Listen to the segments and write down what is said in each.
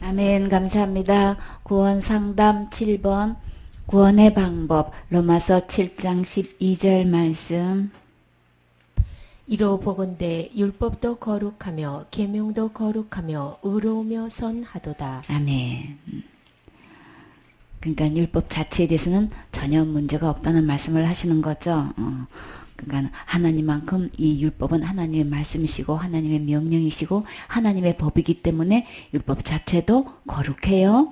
아멘. 감사합니다. 구원 상담 7번 구원의 방법 로마서 7장 12절 말씀. 이로 보건대 율법도 거룩하며 계명도 거룩하며 의로우며 선하도다. 아멘. 그러니까 율법 자체에 대해서는 전혀 문제가 없다는 말씀을 하시는 거죠. 그러니까 하나님만큼 이 율법은 하나님의 말씀이시고 하나님의 명령이시고 하나님의 법이기 때문에 율법 자체도 거룩해요.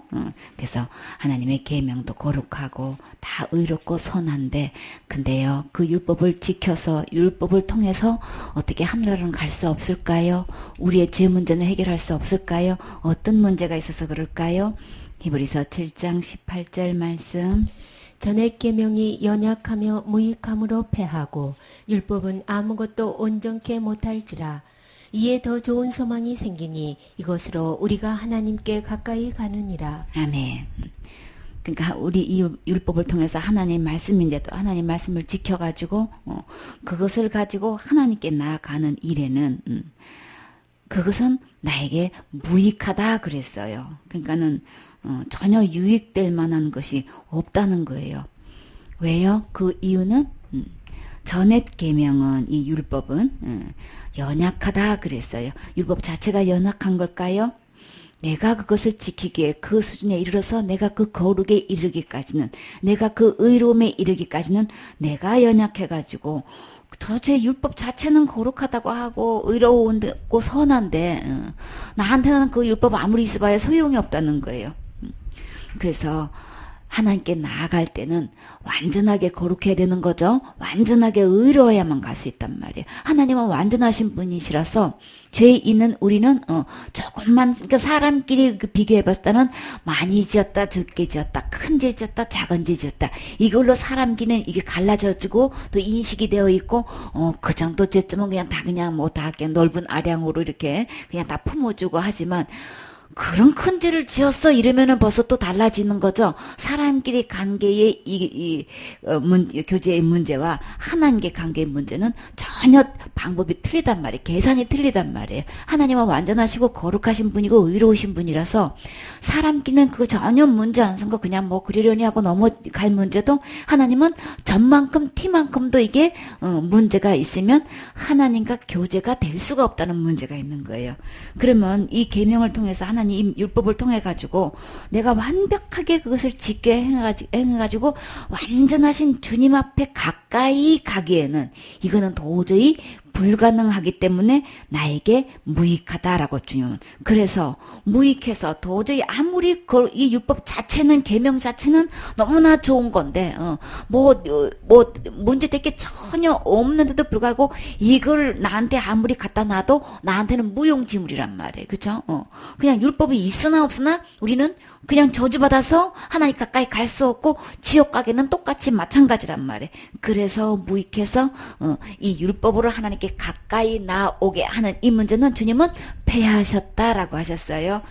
그래서 하나님의 계명도 거룩하고 다 의롭고 선한데, 근데요 그 율법을 지켜서 율법을 통해서 어떻게 하늘나라는 갈 수 없을까요? 우리의 죄 문제는 해결할 수 없을까요? 어떤 문제가 있어서 그럴까요? 히브리서 7장 18절 말씀. 전의 계명이 연약하며 무익함으로 패하고 율법은 아무것도 온전케 못할지라. 이에 더 좋은 소망이 생기니 이것으로 우리가 하나님께 가까이 가느니라. 아멘. 그러니까 우리 이 율법을 통해서 하나님 말씀인데도 하나님 말씀을 지켜가지고 그것을 가지고 하나님께 나아가는 일에는 그것은 나에게 무익하다 그랬어요. 그러니까는 전혀 유익될 만한 것이 없다는 거예요. 왜요? 그 이유는 전의 계명은 이 율법은 연약하다 그랬어요. 율법 자체가 연약한 걸까요? 내가 그것을 지키기에 그 수준에 이르러서 내가 그 거룩에 이르기까지는, 내가 그 의로움에 이르기까지는 내가 연약해가지고 도대체 율법 자체는 거룩하다고 하고 의로우고 선한데 나한테는 그 율법 아무리 있어봐야 소용이 없다는 거예요. 그래서 하나님께 나아갈 때는 완전하게 거룩해야 되는 거죠. 완전하게 의로워야만 갈 수 있단 말이에요. 하나님은 완전하신 분이시라서 죄 있는 우리는 조금만, 그러니까 사람끼리 비교해봤을 때는 많이 지었다 적게 지었다 큰 죄 지었다 작은 죄 지었다 이걸로 사람끼리는 이게 갈라져지고 또 인식이 되어 있고 그 정도 죄쯤은 그냥 다 그냥 뭐 다 그냥 넓은 아량으로 이렇게 그냥 다 품어주고 하지만, 그런 큰 죄를 지었어 이러면은 벌써 또 달라지는 거죠. 사람끼리 관계의 교제의 문제와 하나님께 관계의 문제는 전혀 방법이 틀리단 말이에요. 계산이 틀리단 말이에요. 하나님은 완전하시고 거룩하신 분이고 의로우신 분이라서 사람끼리는 그거 전혀 문제 안 생거 그냥 뭐 그러려니 하고 넘어갈 문제도, 하나님은 전만큼 티만큼도 이게 문제가 있으면 하나님과 교제가 될 수가 없다는 문제가 있는 거예요. 그러면 이 계명을 통해서 하나님 율법을 통해 가지고 내가 완벽하게 그것을 지켜 행해가지고 완전하신 주님 앞에 가까이 가기에는 이거는 도저히 불가능하기 때문에 나에게 무익하다라고 주님은. 그래서 무익해서 도저히 아무리 이 율법 자체는, 계명 자체는 너무나 좋은 건데 문제될 게 전혀 없는데도 불구하고 이걸 나한테 아무리 갖다 놔도 나한테는 무용지물이란 말이에요. 그죠? 그냥 율법이 있으나 없으나 우리는 그냥 저주받아서 하나님 가까이 갈 수 없고 지옥 가기는 똑같이 마찬가지란 말이에요. 그래서 무익해서 이 율법으로 하나님께 가까이 나오게 하는 이 문제는 주님은 폐하셨다라고 하셨어요.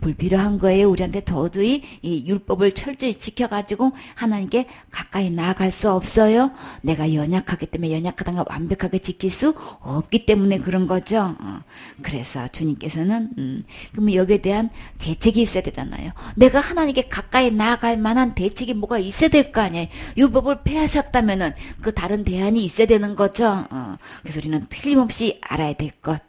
불필요한 거예요. 우리한테 도저히 이 율법을 철저히 지켜가지고 하나님께 가까이 나아갈 수 없어요. 내가 연약하기 때문에 연약하다는 걸 완벽하게 지킬 수 없기 때문에 그런 거죠. 그래서 주님께서는 그러면 여기에 대한 대책이 있어야 되잖아요. 내가 하나님께 가까이 나아갈 만한 대책이 뭐가 있어야 될 거 아니에요. 율법을 폐하셨다면은 그 다른 대안이 있어야 되는 거죠. 그래서 우리는 틀림없이 알아야 될 것.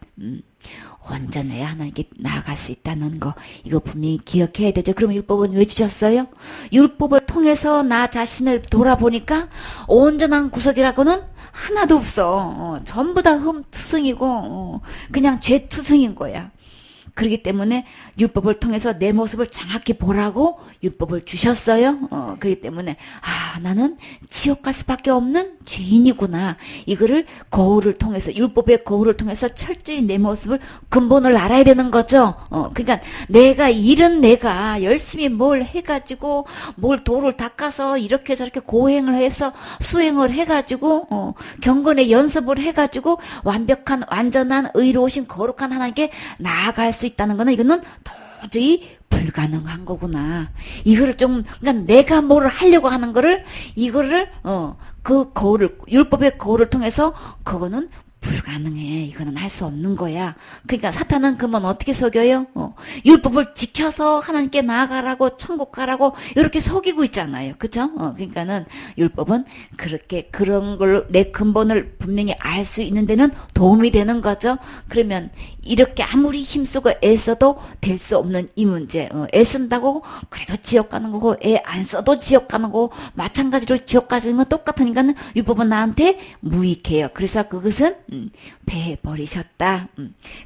온전해야 하나님께 나아갈 수 있다는 거, 이거 분명히 기억해야 되죠. 그러면 율법은 왜 주셨어요? 율법을 통해서 나 자신을 돌아보니까 온전한 구석이라고는 하나도 없어. 전부 다 흠투성이고 그냥 죄투성인 거야. 그렇기 때문에 율법을 통해서 내 모습을 정확히 보라고 율법을 주셨어요. 그렇기 때문에 나는 지옥 갈 수밖에 없는 죄인이구나. 이거를 거울을 통해서, 율법의 거울을 통해서 철저히 내 모습을, 근본을 알아야 되는 거죠. 그러니까 내가 열심히 뭘 해가지고 뭘 도를 닦아서 이렇게 저렇게 고행을 해서 수행을 해가지고 경건의 연습을 해가지고 완벽한 완전한 의로우신 거룩한 하나님께 나아갈 수 있다는 거는 이거는 도저히 불가능한 거구나. 이거를 그러니까 내가 뭐를 하려고 하는 거를, 이거를, 그 거울을, 율법의 거울을 통해서 그거는 불가능해. 이거는 할 수 없는 거야. 그러니까 사탄은 그러면 어떻게 속여요? 율법을 지켜서 하나님께 나아가라고 천국 가라고 이렇게 속이고 있잖아요. 그쵸? 그러니까는 율법은 그렇게 그런 걸로 내 근본을 분명히 알 수 있는 데는 도움이 되는 거죠. 그러면 이렇게 아무리 힘쓰고 애써도 될 수 없는 이 문제. 애쓴다고 그래도 지옥 가는 거고 애 안 써도 지옥 가는 거고 마찬가지로 지옥 가는 건 똑같으니까는 율법은 나한테 무익해요. 그래서 그것은 패해버리셨다.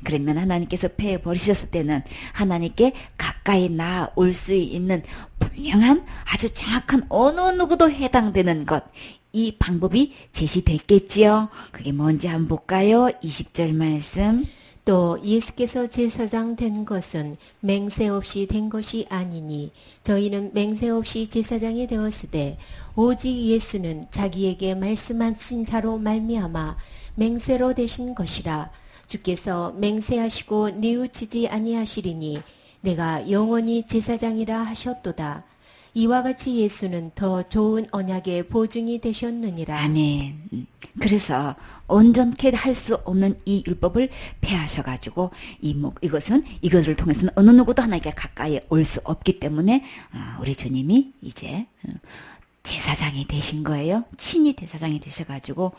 그러면 하나님께서 패해버리셨을 때는 하나님께 가까이 나올 수 있는 분명한 아주 정확한 어느 누구도 해당되는 것. 이 방법이 제시됐겠지요. 그게 뭔지 한번 볼까요? 20절 말씀. 또 예수께서 제사장 된 것은 맹세 없이 된 것이 아니니 저희는 맹세 없이 제사장이 되었으되 오직 예수는 자기에게 말씀하신 자로 말미암아 맹세로 되신 것이라. 주께서 맹세하시고 뉘우치지 아니하시리니 내가 영원히 제사장이라 하셨도다. 이와 같이 예수는 더 좋은 언약의 보증이 되셨느니라. 아멘. 그래서 온전케 할 수 없는 이 율법을 폐하셔가지고 이것을 통해서는 어느 누구도 하나님께 가까이 올 수 없기 때문에 우리 주님이 이제 제사장이 되신 거예요. 친히 제사장이 되셔가지고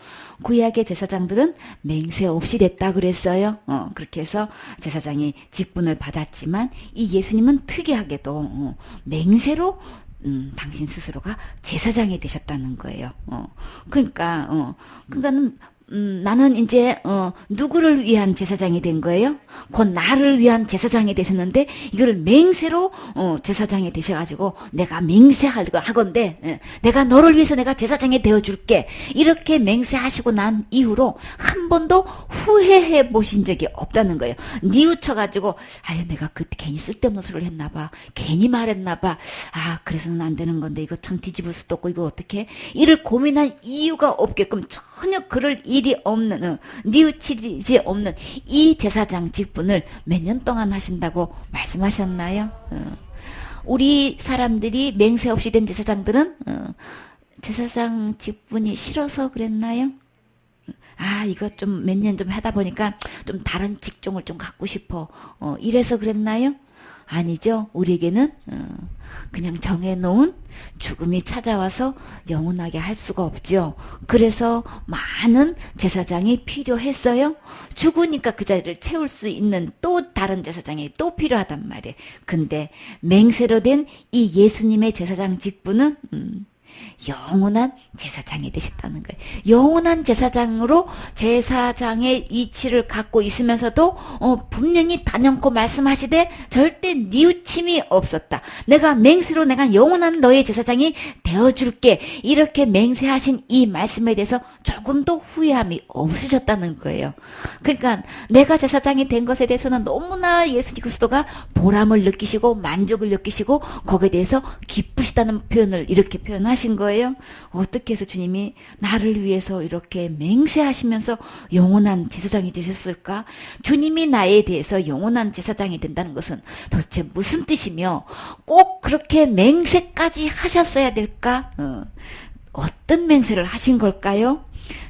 구약의 제사장들은 맹세 없이 됐다 그랬어요. 그렇게 해서 제사장이 직분을 받았지만 이 예수님은 특이하게도 맹세로 당신 스스로가 제사장이 되셨다는 거예요. 그러니까는 나는 이제 누구를 위한 제사장이 된 거예요? 곧 나를 위한 제사장이 되셨는데 이거를 맹세로 제사장이 되셔가지고 내가 맹세하건대 내가 너를 위해서 내가 제사장이 되어줄게 이렇게 맹세하시고 난 이후로 한 번도 후회해 보신 적이 없다는 거예요. 뉘우쳐가지고 아유 내가 그때 괜히 쓸데없는 소리를 했나봐, 괜히 말했나봐, 그래서는 안 되는 건데 이거 참 뒤집을 수도 없고 이거 어떻게 이를 고민할 이유가 없게끔 전혀 그럴 일이 없는 뉘우치지 없는 이 제사장 직분을 몇 년 동안 하신다고 말씀하셨나요? 우리 사람들이 맹세 없이 된 제사장들은 제사장 직분이 싫어서 그랬나요? 이거 좀 몇 년 좀 하다 보니까 좀 다른 직종을 좀 갖고 싶어 이래서 그랬나요? 아니죠. 우리에게는 그냥 정해놓은 죽음이 찾아와서 영원하게 할 수가 없죠. 그래서 많은 제사장이 필요했어요. 죽으니까 그 자리를 채울 수 있는 또 다른 제사장이 또 필요하단 말이에요. 근데 맹세로 된 이 예수님의 제사장 직분은 영원한 제사장이 되셨다는 거예요. 영원한 제사장으로 제사장의 이치를 갖고 있으면서도 분명히 단연코 말씀하시되 절대 뉘우침이 없었다. 내가 맹세로 내가 영원한 너의 제사장이 되어줄게. 이렇게 맹세하신 이 말씀에 대해서 조금도 후회함이 없으셨다는 거예요. 그러니까 내가 제사장이 된 것에 대해서는 너무나 예수 그리스도가 보람을 느끼시고 만족을 느끼시고 거기에 대해서 기쁘시다는 표현을 이렇게 표현하신 거예요. 어떻게 해서 주님이 나를 위해서 이렇게 맹세하시면서 영원한 제사장이 되셨을까? 주님이 나에 대해서 영원한 제사장이 된다는 것은 도대체 무슨 뜻이며 꼭 그렇게 맹세까지 하셨어야 될까? 어떤 맹세를 하신 걸까요?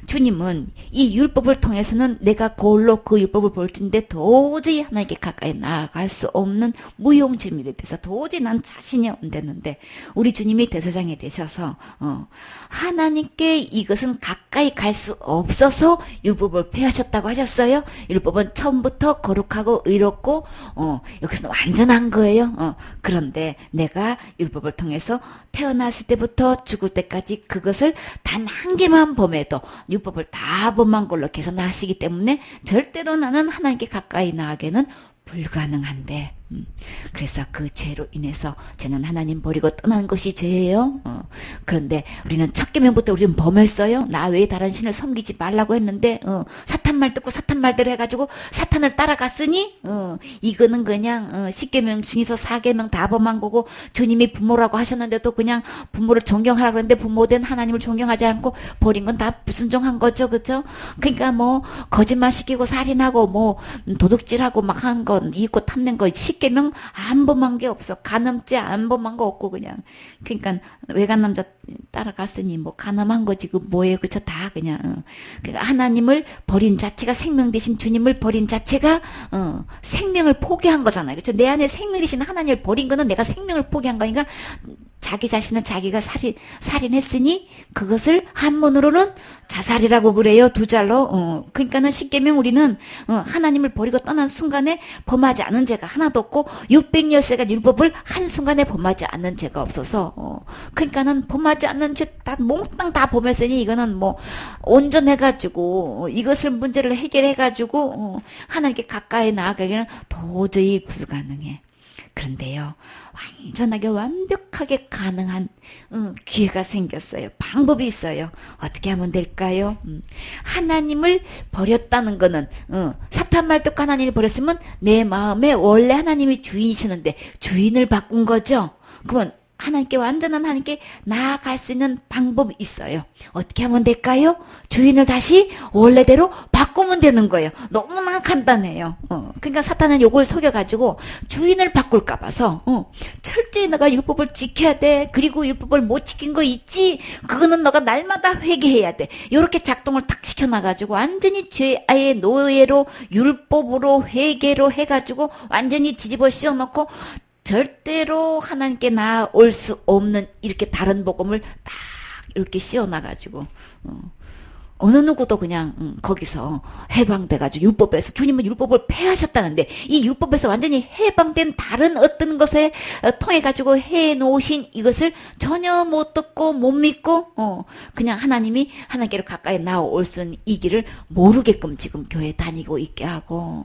주님은 이 율법을 통해서는 내가 거울로 그 율법을 볼 텐데 도저히 하나님께 가까이 나아갈 수 없는 무용지물이 돼서 도저히 난 자신이 안 되는데 우리 주님이 대제사장이 되셔서 하나님께 이것은 가까이 갈 수 없어서 율법을 폐하셨다고 하셨어요. 율법은 처음부터 거룩하고 의롭고 여기서는 완전한 거예요. 그런데 내가 율법을 통해서 태어났을 때부터 죽을 때까지 그것을 단 한 개만 범해도 율법을 다 범한 걸로 계산하시기 때문에 절대로 나는 하나님께 가까이 나가기는 불가능한데 그래서 그 죄로 인해서 저는 하나님 버리고 떠난 것이 죄예요. 그런데 우리는 첫 계명부터 우리는 범했어요. 나 외에 다른 신을 섬기지 말라고 했는데 사탄 말 듣고 사탄 말대로 해가지고 사탄을 따라갔으니 이거는 그냥 10계명 중에서 4계명 다 범한 거고 주님이 부모라고 하셨는데도 그냥 부모를 존경하라 그랬는데 부모된 하나님을 존경하지 않고 버린 건 다 불순종한 거죠. 그죠? 그러니까 뭐 거짓말 시키고 살인하고 뭐 도둑질하고 막 한 건 잊고 탐낸 거 10개 십계명 안 범한 게 없어. 간음죄 안 범한 거 없고 그냥. 그러니까 외간 남자 따라갔으니 뭐 간음한 거지 그 뭐예요. 그쵸 다 그냥. 그러니까 하나님을 버린 자체가 생명 대신 주님을 버린 자체가 생명을 포기한 거잖아요. 그쵸 내 안에 생명 대신 하나님을 버린 거는 내가 생명을 포기한 거니까 자기 자신을 자기가 살인했으니 그것을 한문으로는 자살이라고 그래요. 두 잘로. 그러니까는 십계명 우리는 하나님을 버리고 떠난 순간에 범하지 않은 죄가 하나도 없고 600여세가 율법을 한순간에 범하지 않는 죄가 없어서 그러니까는 범하지 않는 죄 다 몽땅 다 범했으니 이거는 뭐 온전해가지고 이것을 문제를 해결해가지고 하나님께 가까이 나아가기는 도저히 불가능해. 그런데요, 완전하게 완벽하게 가능한 기회가 생겼어요. 방법이 있어요. 어떻게 하면 될까요? 하나님을 버렸다는 거는 사탄 말듣고 하나님을 버렸으면 내 마음에 원래 하나님이 주인이시는데 주인을 바꾼 거죠. 그러면 하나님께 완전한 하나님께 나아갈 수 있는 방법이 있어요. 어떻게 하면 될까요? 주인을 다시 원래대로 바꾸면 되는 거예요. 너무나 간단해요. 그러니까 사탄은 요걸 속여가지고 주인을 바꿀까 봐서 철저히 너가 율법을 지켜야 돼. 그리고 율법을 못 지킨 거 있지? 그거는 너가 날마다 회개해야 돼. 요렇게 작동을 탁 시켜놔가지고 완전히 죄의 노예로 율법으로 회개로 해가지고 완전히 뒤집어 씌워놓고 절대로 하나님께 나올 수 없는 이렇게 다른 복음을 딱 이렇게 씌워놔가지고 어느 누구도 그냥 거기서 해방돼가지고 율법에서 주님은 율법을 폐하셨다는데 이 율법에서 완전히 해방된 다른 어떤 것에 통해가지고 해놓으신 이것을 전혀 못 듣고 못 믿고 그냥 하나님이 하나님께로 가까이 나올 수 있는 이 길을 모르게끔 지금 교회 다니고 있게 하고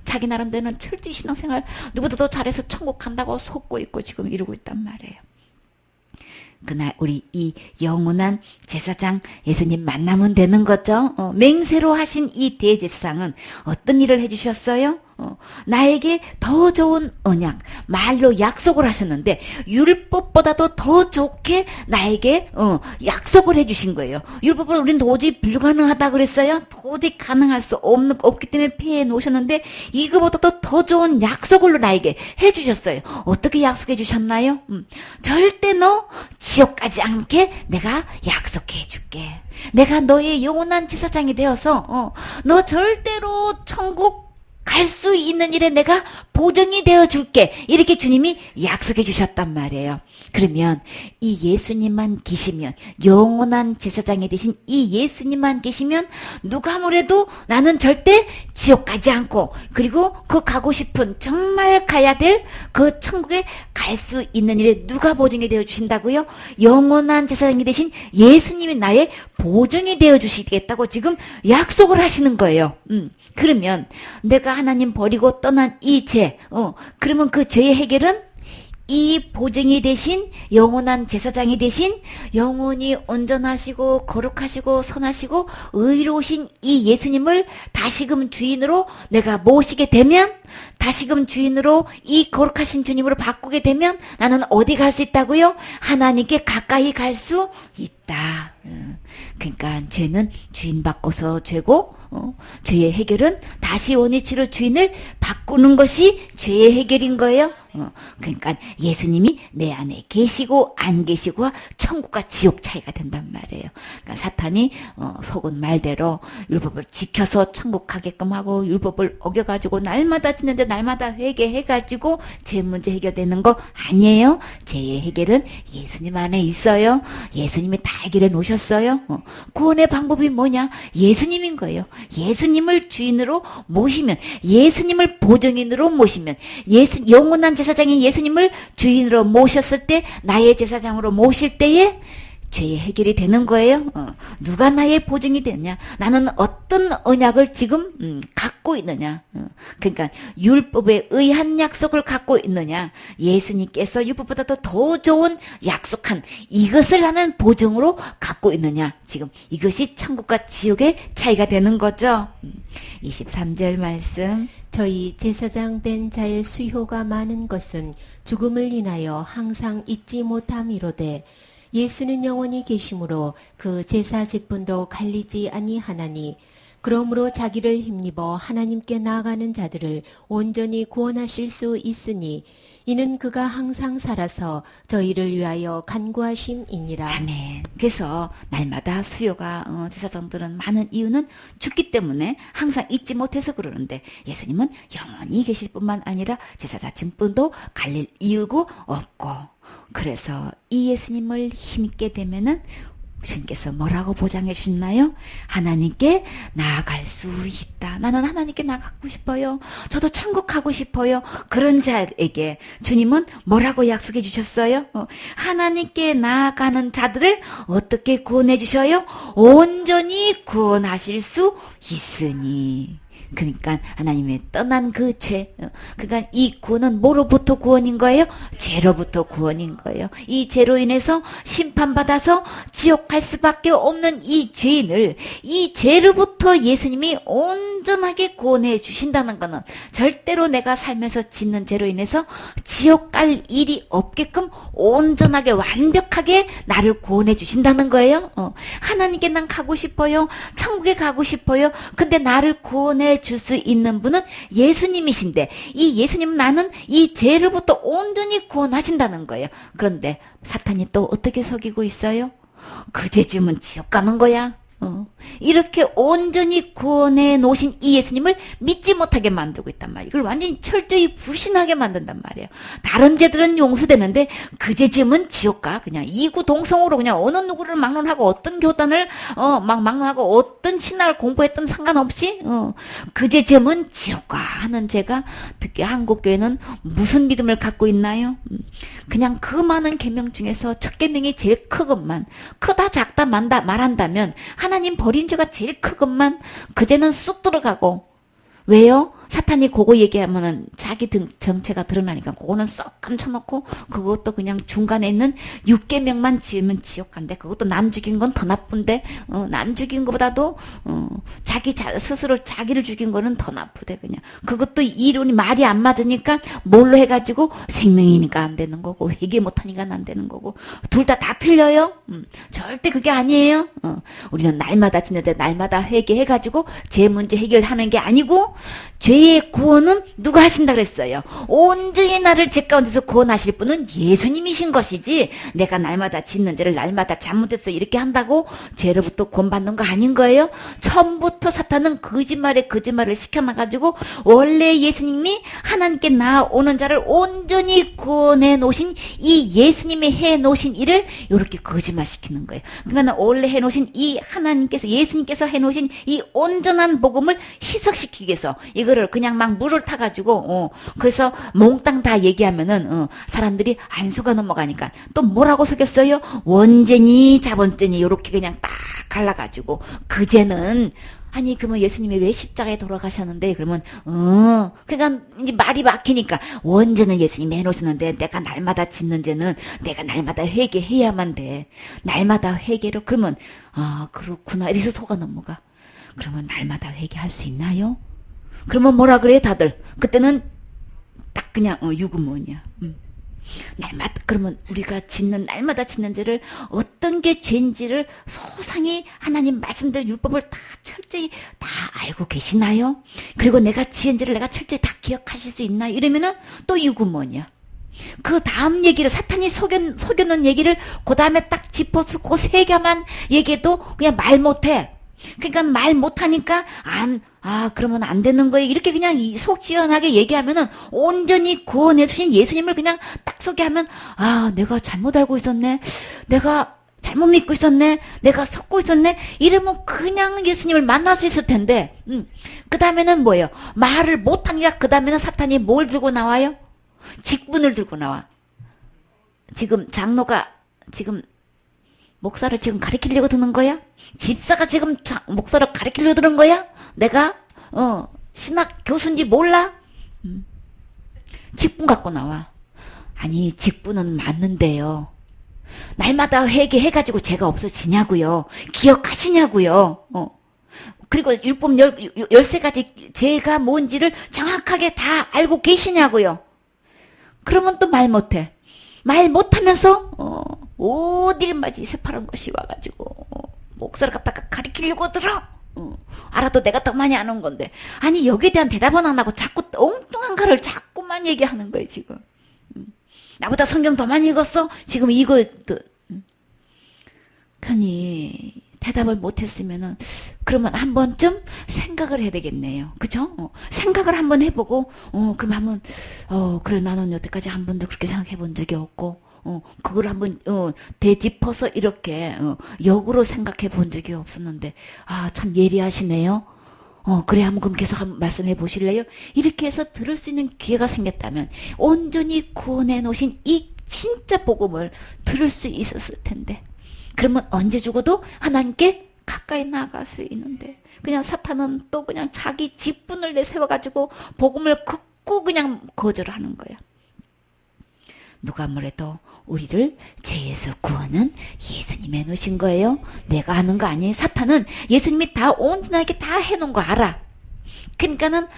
자기 나름대로는 철저히 신앙생활 누구보다도 잘해서 천국 간다고 속고 있고 지금 이러고 있단 말이에요. 그날 우리 이 영원한 제사장 예수님 만나면 되는 거죠. 맹세로 하신 이 대제사장은 어떤 일을 해주셨어요? 나에게 더 좋은 언약, 말로 약속을 하셨는데 율법보다도 더 좋게 나에게 약속을 해주신 거예요. 율법은 우린 도저히 불가능하다 그랬어요. 도저히 가능할 수 없기 때문에 폐해 놓으셨는데 이거보다도 더 좋은 약속을 나에게 해주셨어요. 어떻게 약속해 주셨나요? 절대 너 지옥 가지 않게 내가 약속해 줄게. 내가 너의 영원한 제사장이 되어서 너 절대로 천국 갈 수 있는 일에 내가 보증이 되어 줄게. 이렇게 주님이 약속해 주셨단 말이에요. 그러면 이 예수님만 계시면 영원한 제사장이 되신 이 예수님만 계시면 누가 뭐래도 나는 절대 지옥 가지 않고 그리고 그 가고 싶은 정말 가야 될 그 천국에 갈 수 있는 일에 누가 보증이 되어 주신다고요? 영원한 제사장이 되신 예수님이 나의 보증이 되어 주시겠다고 지금 약속을 하시는 거예요. 그러면 내가 하나님 버리고 떠난 이 죄, 그러면 그 죄의 해결은 이 보증이 되신 영원한 제사장이 되신 영원히 온전하시고 거룩하시고 선하시고 의로우신 이 예수님을 다시금 주인으로 내가 모시게 되면 다시금 주인으로 이 거룩하신 주님으로 바꾸게 되면 나는 어디 갈 수 있다고요? 하나님께 가까이 갈 수 있다. 그러니까 죄는 주인 바꿔서 죄고 죄의 해결은 다시 원위치로 주인을 바꾸는 것이 죄의 해결인 거예요. 그러니까 예수님이 내 안에 계시고 안 계시고와 천국과 지옥 차이가 된단 말이에요. 그러니까 사탄이 속은 말대로 율법을 지켜서 천국 가게끔 하고 율법을 어겨가지고 날마다 지는데 날마다 회개해가지고 죄 문제 해결되는 거 아니에요. 죄의 해결은 예수님 안에 있어요. 예수님이 다 해결해 놓으셨어요. 구원의 방법이 뭐냐? 예수님인 거예요. 예수님을 주인으로 모시면 예수님을 보증인으로 모시면 영원한 제사장인 예수님을 주인으로 모셨을 때 나의 제사장으로 모실 때에 죄의 해결이 되는 거예요. 누가 나의 보증이 되느냐? 나는 어떤 언약을 지금 갖고 있느냐? 그러니까 율법에 의한 약속을 갖고 있느냐? 예수님께서 율법보다도 더 좋은 약속한 이것을 하는 보증으로 갖고 있느냐? 지금 이것이 천국과 지옥의 차이가 되는 거죠. 23절 말씀. 저희 제사장 된 자의 수효가 많은 것은 죽음을 인하여 항상 잊지 못함이로되 예수는 영원히 계심으로 그 제사 직분도 갈리지 아니하나니 그러므로 자기를 힘입어 하나님께 나아가는 자들을 온전히 구원하실 수 있으니 이는 그가 항상 살아서 저희를 위하여 간구하심이니라. 아멘. 그래서 날마다 수요가 제사장들은 많은 이유는 죽기 때문에 항상 잊지 못해서 그러는데 예수님은 영원히 계실 뿐만 아니라 제사장층분도 갈릴 이유가 없고, 그래서 이 예수님을 힘있게 되면은 주님께서 뭐라고 보장해 주셨나요? 하나님께 나아갈 수 있다. 나는 하나님께 나가고 싶어요. 저도 천국 가고 싶어요. 그런 자에게 주님은 뭐라고 약속해 주셨어요? 하나님께 나아가는 자들을 어떻게 구원해 주셔요? 온전히 구원하실 수 있으니. 그러니까 하나님의 떠난 그 죄, 그러니까 이 구원은 뭐로부터 구원인 거예요? 죄로부터 구원인 거예요. 이 죄로 인해서 심판받아서 지옥 갈 수밖에 없는 이 죄인을 이 죄로부터 예수님이 온전하게 구원해 주신다는 거는 절대로 내가 살면서 짓는 죄로 인해서 지옥 갈 일이 없게끔 온전하게 완벽하게 나를 구원해 주신다는 거예요. 하나님께 난 가고 싶어요. 천국에 가고 싶어요. 근데 나를 구원해 줄 수 있는 분은 예수님이신데 이 예수님은 나는 이 죄로부터 온전히 구원하신다는 거예요. 그런데 사탄이 또 어떻게 속이고 있어요? 그 죄 지으면 지옥 가는 거야. 이렇게 온전히 구원해 놓으신 이 예수님을 믿지 못하게 만들고 있단 말이에요. 이걸 완전히 철저히 불신하게 만든단 말이에요. 다른 죄들은 용서되는데 그 죄 지으면 지옥 가. 그냥 이구동성으로 그냥 어느 누구를 막론하고 어떤 교단을 막론하고 어떤 신학을 공부했던 상관없이 그 죄 지으면 지옥 가 하는 죄가 특히 한국 교회는 무슨 믿음을 갖고 있나요? 그냥 그 많은 계명 중에서 첫 계명이 제일 크것만, 크다 작다 말한다면 하나님 버린 죄가 제일 크것만, 그제는 쑥 들어가고. 왜요? 사탄이 그거 얘기하면은 자기 정체가 드러나니까 그거는 쏙 감춰놓고 그것도 그냥 중간에 있는 6계명만 지으면 지옥 간대. 그것도 남 죽인 건 더 나쁜데 남 죽인 것보다도 자기 스스로 자기를 죽인 거는 더 나쁘대. 그냥 그것도 이론이 말이 안 맞으니까 뭘로 해가지고 생명이니까 안 되는 거고 회개 못하니까 안 되는 거고 둘 다 틀려요. 절대 그게 아니에요. 우리는 날마다 지내자 날마다 회개해가지고 제 문제 해결하는 게 아니고 죄의 구원은 누가 하신다 그랬어요? 온전히 나를 죄 가운데서 구원하실 분은 예수님이신 것이지 내가 날마다 짓는 죄를 날마다 잘못해서 이렇게 한다고 죄로부터 구원받는 거 아닌 거예요? 처음부터 사탄은 거짓말을 시켜놔가지고 원래 예수님이 하나님께 나오는 자를 온전히 구원해 놓으신 이 예수님이 해 놓으신 일을 이렇게 거짓말 시키는 거예요. 그러니까 원래 해 놓으신 이 하나님께서 예수님께서 해 놓으신 이 온전한 복음을 희석시키기 위해서 이거를 그냥 막 물을 타가지고 그래서 몽땅 다 얘기하면은 사람들이 안 속아 넘어가니까 또 뭐라고 속였어요? 원죄니 자본죄니 요렇게 그냥 딱 갈라가지고 그제는 아니 그러면 예수님이 왜 십자가에 돌아가셨는데 그러면 그러니까 이제 말이 막히니까 원죄는 예수님이 해놓으셨는데 내가 날마다 짓는 죄는 내가 날마다 회개해야만 돼. 날마다 회개로 그러면 그렇구나 이래서 속아 넘어가. 그러면 날마다 회개할 수 있나요? 그러면 뭐라 그래 다들? 그때는 딱 그냥 유구무원이야. 날마다 그러면 우리가 날마다 짓는 죄를 어떤 게 죄인지를 소상히 하나님 말씀대로 율법을 다 철저히 다 알고 계시나요? 그리고 내가 지은 죄를 내가 철저히 다 기억하실 수 있나요? 이러면은 또 유구무원이야. 그 다음 얘기를 사탄이 속여놓은 얘기를 그 다음에 딱 짚어서 그 세 개만 얘기해도 그냥 말 못해. 그러니까 말 못하니까 그러면 안 되는 거예요. 이렇게 그냥 속 시원하게 얘기하면은 온전히 구원해 주신 예수님을 그냥 딱 소개하면 내가 잘못 알고 있었네. 내가 잘못 믿고 있었네. 내가 속고 있었네. 이러면 그냥 예수님을 만날 수 있을 텐데. 그 다음에는 뭐예요? 말을 못하니까 그 다음에는 사탄이 뭘 들고 나와요? 직분을 들고 나와. 지금 장로가 지금 목사를 지금 가르치려고 드는 거야? 집사가 지금 목사를 가르치려고 드는 거야? 내가 신학 교수인지 몰라? 직분 갖고 나와. 아니 직분은 맞는데요. 날마다 회개해가지고 죄가 없어지냐고요. 기억하시냐고요. 그리고 율법 13가지 죄가 뭔지를 정확하게 다 알고 계시냐고요. 그러면 또 말 못해. 말 못하면서 어딜 맞이 새파란 것이 와가지고 목사를 갖다가 가리키려고 들어. 알아도 내가 더 많이 아는 건데. 아니 여기에 대한 대답은 안 하고 자꾸 엉뚱한 거를 자꾸만 얘기하는 거예요 지금. 나보다 성경 더 많이 읽었어? 지금 이거 괜히 대답을 못했으면은 그러면 한 번쯤 생각을 해야 되겠네요. 그죠? 생각을 한번 해보고 그럼 한번 그래 나는 여태까지 한 번도 그렇게 생각해 본 적이 없고 그걸 한번 되짚어서 이렇게 역으로 생각해 본 적이 없었는데 참 예리하시네요. 그래 한번 그럼 계속 한번 말씀해 보실래요? 이렇게 해서 들을 수 있는 기회가 생겼다면 온전히 구원해 놓으신 이 진짜 복음을 들을 수 있었을 텐데 그러면 언제 죽어도 하나님께 가까이 나아갈 수 있는데 그냥 사탄은 또 그냥 자기 직분을 내세워가지고 복음을 긋고 그냥 거절하는 거야. 누가 뭐래도 우리를 죄에서 구원은 예수님이 해놓으신 거예요. 내가 하는 거 아니에요. 사탄은 예수님이 다 온전하게 다 해놓은 거 알아. 그러니까는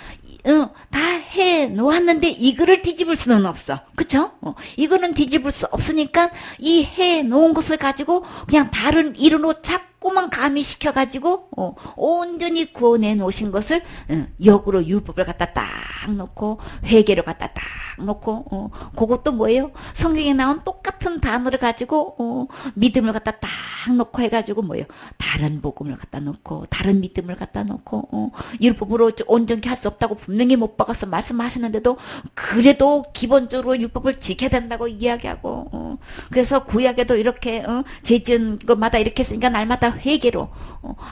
다 해놓았는데 이거를 뒤집을 수는 없어. 그쵸? 이거는 뒤집을 수 없으니까 이 해놓은 것을 가지고 그냥 다른 이론으로 자꾸만 가미시켜가지고 온전히 구원해 놓으신 것을 역으로 율법을 갖다 딱 놓고 회개를 갖다 딱 놓고 그것도 뭐예요? 성경에 나온 똑같은 단어를 가지고 믿음을 갖다 딱 놓고 해가지고 뭐예요? 다른 복음을 갖다 놓고 다른 믿음을 갖다 놓고 율법으로 온전히 할 수 없다고 분명히 못 박아서 말씀하시는데도 그래도 기본적으로 율법을 지켜야 된다고 이야기하고 그래서 구약에도 이렇게 죄 지은 것마다 이렇게 했으니까 날마다 회개로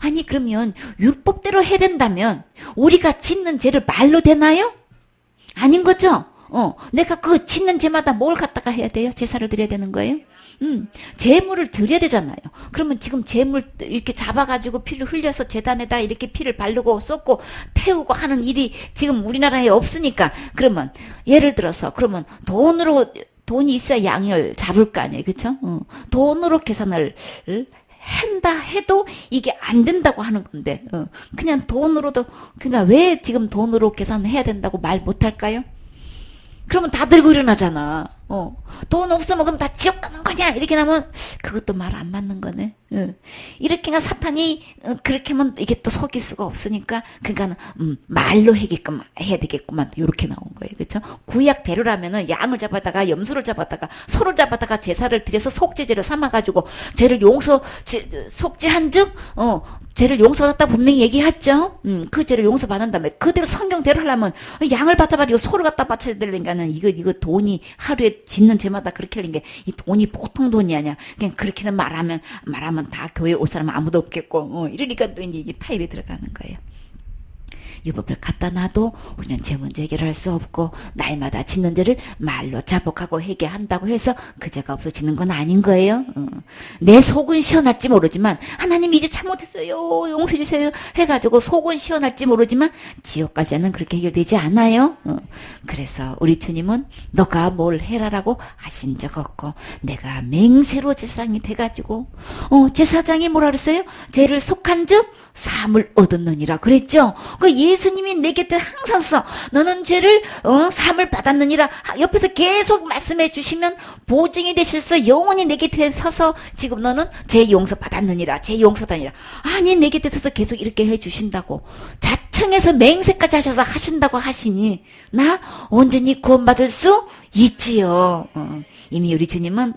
아니 그러면 율법대로 해야 된다면 우리가 짓는 죄를 말로 되나요? 아닌 거죠? 내가 그 짓는 죄마다 뭘 갖다가 해야 돼요? 제사를 드려야 되는 거예요? 제물을 드려야 되잖아요. 그러면 지금 제물 이렇게 잡아가지고 피를 흘려서 제단에다 이렇게 피를 바르고 쏟고 태우고 하는 일이 지금 우리나라에 없으니까 그러면 예를 들어서 그러면 돈이 있어야 양을 잡을 거 아니에요. 그쵸? 돈으로 계산을 한다 해도 이게 안 된다고 하는 건데 그냥 돈으로도 그러니까 왜 지금 돈으로 계산해야 된다고 말 못할까요? 그러면 다 들고 일어나잖아. 돈 없으면 그럼 다 지옥 가는 거냐? 이렇게 나면 그것도 말 안 맞는 거네. 이렇게가 사탄이 그렇게 하면 이게 또 속일 수가 없으니까 그러니까 말로 해야 되겠구만 이렇게 나온 거예요. 그렇죠? 구약대로라면은 양을 잡아다가 염소를 잡아다가 소를 잡아다가 제사를 드려서 속죄제를 삼아가지고 죄를 속죄한즉 죄를 용서받았다 분명히 얘기했죠. 그 죄를 용서받은 다음에 그대로 성경대로 하려면 양을 받아가지고 소를 갖다 바쳐야 되니까는 이거 돈이 하루에 짓는 죄마다 그렇게 하는 게 이 돈이 보통 돈이 아니야. 그냥 그렇게는 말하면 다 교회 올 사람은 아무도 없겠고 이러니까 또 이제 이게 타입에 들어가는 거예요. 율법을 갖다 놔도 우리는 죄 문제 해결할 수 없고 날마다 짓는 죄를 말로 자복하고 회개한다고 해서 그 죄가 없어지는 건 아닌 거예요. 내 속은 시원할지 모르지만 하나님 이제 잘못했어요 용서해 주세요 해가지고 속은 시원할지 모르지만 지옥까지는 그렇게 해결되지 않아요. 그래서 우리 주님은 너가 뭘 해라라고 하신 적 없고 내가 맹세로 제사장이 돼가지고 제사장이 뭐라 그랬어요? 죄를 속한 즉 사함을 얻었느니라 그랬죠. 그 예수님이 내 곁에 항상 서 너는 죄를 사함을 받았느니라 옆에서 계속 말씀해 주시면 보증이 되셔서 영원히 내 곁에 서서 지금 너는 죄 용서 받았느니라 죄 용서 받았느니라 아니 내 곁에 서서 계속 이렇게 해 주신다고 자청해서 맹세까지 하셔서 하신다고 하시니 나 온전히 구원받을 수 있지요. 이미 우리 주님은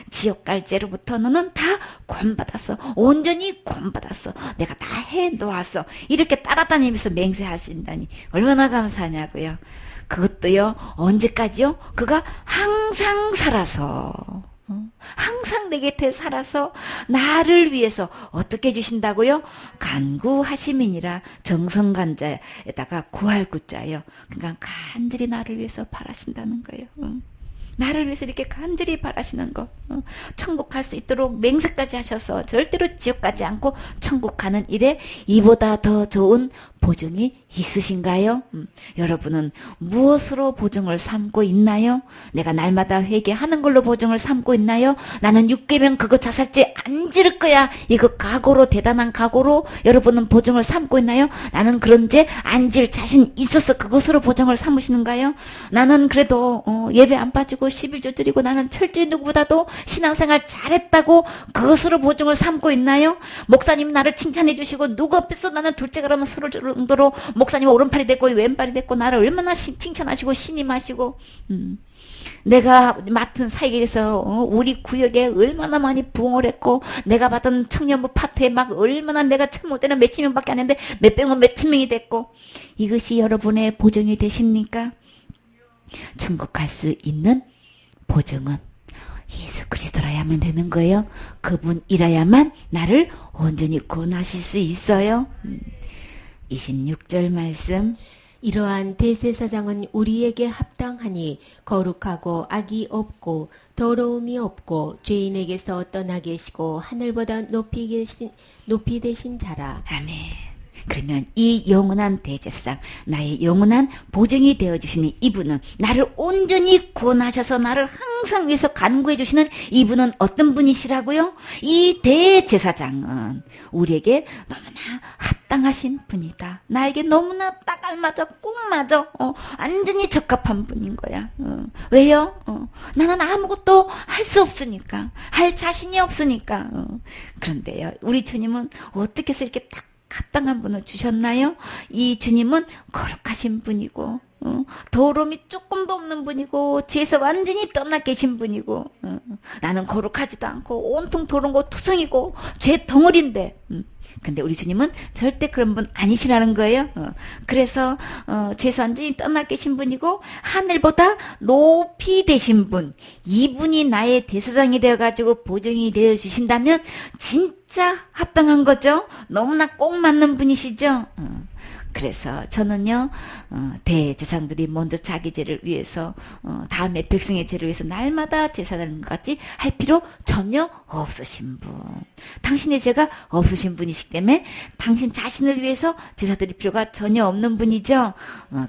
지옥 갈 죄로부터 너는 다 구원받았어. 온전히 구원받았어. 내가 다 해놓았어. 이렇게 따라다니면서 맹세하신다니 얼마나 감사하냐고요. 그것도요. 언제까지요? 그가 항상 살아서 항상 내 곁에 살아서 나를 위해서 어떻게 해주신다고요? 간구하심이니라 정성간자에다가 구할 구자요. 그러니까 간절히 나를 위해서 바라신다는 거예요. 나를 위해서 이렇게 간절히 바라시는 거 천국 갈 수 있도록 맹세까지 하셔서 절대로 지옥 가지 않고 천국 가는 일에 이보다 더 좋은 보증이 있으신가요? 여러분은 무엇으로 보증을 삼고 있나요? 내가 날마다 회개하는 걸로 보증을 삼고 있나요? 나는 육계명 그거 자살죄 안 지를 거야 이거 각오로 대단한 각오로 여러분은 보증을 삼고 있나요? 나는 그런 죄 안 질 자신 있어서 그것으로 보증을 삼으시는가요? 나는 그래도 예배 안 빠지고 드리고 11조 드리고 나는 철저히 누구보다도 신앙생활 잘했다고 그것으로 보증을 삼고 있나요? 목사님 나를 칭찬해 주시고 누구 앞에서 나는 둘째가 라면 서로 정도로 목사님 오른팔이 됐고 왼팔이 됐고 나를 얼마나 칭찬하시고 신임하시고 내가 맡은 사역에서 우리 구역에 얼마나 많이 부흥을 했고 내가 받은 청년부 파트에 막 얼마나 내가 참 못 되는 몇십 명밖에 안 했는데 몇백 명 몇천 명이 됐고 이것이 여러분의 보증이 되십니까? 천국 갈 수 있는 보증은 예수 그리스도라야만 되는 거예요. 그분이라야만 나를 온전히 구원하실 수 있어요. 26절 말씀. 이러한 대제사장은 우리에게 합당하니 거룩하고 악이 없고 더러움이 없고 죄인에게서 떠나 계시고 하늘보다 높이 되신 자라. 아멘. 그러면 이 영원한 대제사장, 나의 영원한 보증이 되어주시는 이분은 나를 온전히 구원하셔서 나를 항상 위해서 간구해 주시는 이분은 어떤 분이시라고요? 이 대제사장은 우리에게 너무나 합당하신 분이다. 나에게 너무나 딱 알맞아, 꼭 맞아. 완전히 적합한 분인 거야. 왜요? 나는 아무것도 할 수 없으니까, 할 자신이 없으니까. 그런데요, 우리 주님은 어떻게 해서 이렇게 딱 합당한 분을 주셨나요? 이 주님은 거룩하신 분이고 더러움이 조금도 없는 분이고 죄에서 완전히 떠나 계신 분이고 나는 거룩하지도 않고 온통 더러운 거 투성이고 죄 덩어리인데 근데 우리 주님은 절대 그런 분 아니시라는 거예요. 그래서 죄에서 완전히 떠나 계신 분이고 하늘보다 높이 되신 분, 이분이 나의 대제사장이 되어가지고 보증이 되어주신다면 진짜 합당한 거죠. 너무나 꼭 맞는 분이시죠. 그래서 저는요 대제사장들이 먼저 자기 죄를 위해서 다음에 백성의 죄를 위해서 날마다 제사하는 것 같이 할 필요 전혀 없으신 분, 당신의 죄가 없으신 분이시기 때문에 당신 자신을 위해서 제사 드릴 필요가 전혀 없는 분이죠.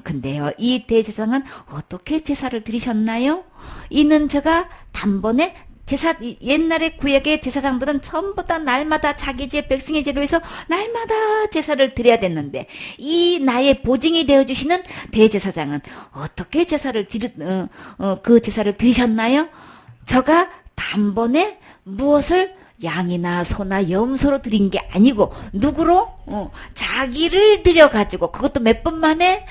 근데요 이 대제사장은 어떻게 제사를 드리셨나요? 이는 제가 단번에 제사, 옛날에 구약의 제사장들은 전부 다 날마다 자기 죄, 백성의 죄로 해서 날마다 제사를 드려야 됐는데, 이 나의 보증이 되어주시는 대제사장은 어떻게 제사를 그 제사를 드리셨나요? 저가 단번에 무엇을 양이나 소나 염소로 드린 게 아니고, 누구로? 자기를 드려가지고, 그것도 몇 번 만에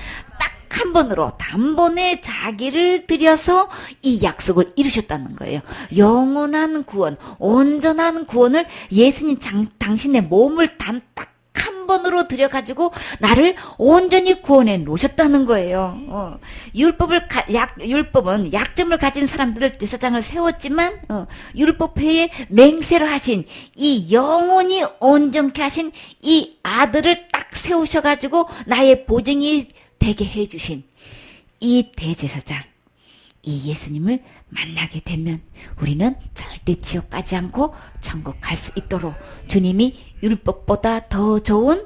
한 번으로 단번에 자기를 들여서 이 약속을 이루셨다는 거예요. 영원한 구원, 온전한 구원을 예수님 당신의 몸을 딱 한 번으로 들여가지고 나를 온전히 구원해 놓으셨다는 거예요. 율법은 약점을 가진 사람들을 제사장을 세웠지만 율법회에 맹세를 하신 이 영원히 온전케 하신 이 아들을 딱 세우셔가지고 나의 보증이 되게 해주신 이 대제사장, 이 예수님을 만나게 되면 우리는 절대 지옥 가지 않고 천국 갈 수 있도록 주님이 율법보다 더 좋은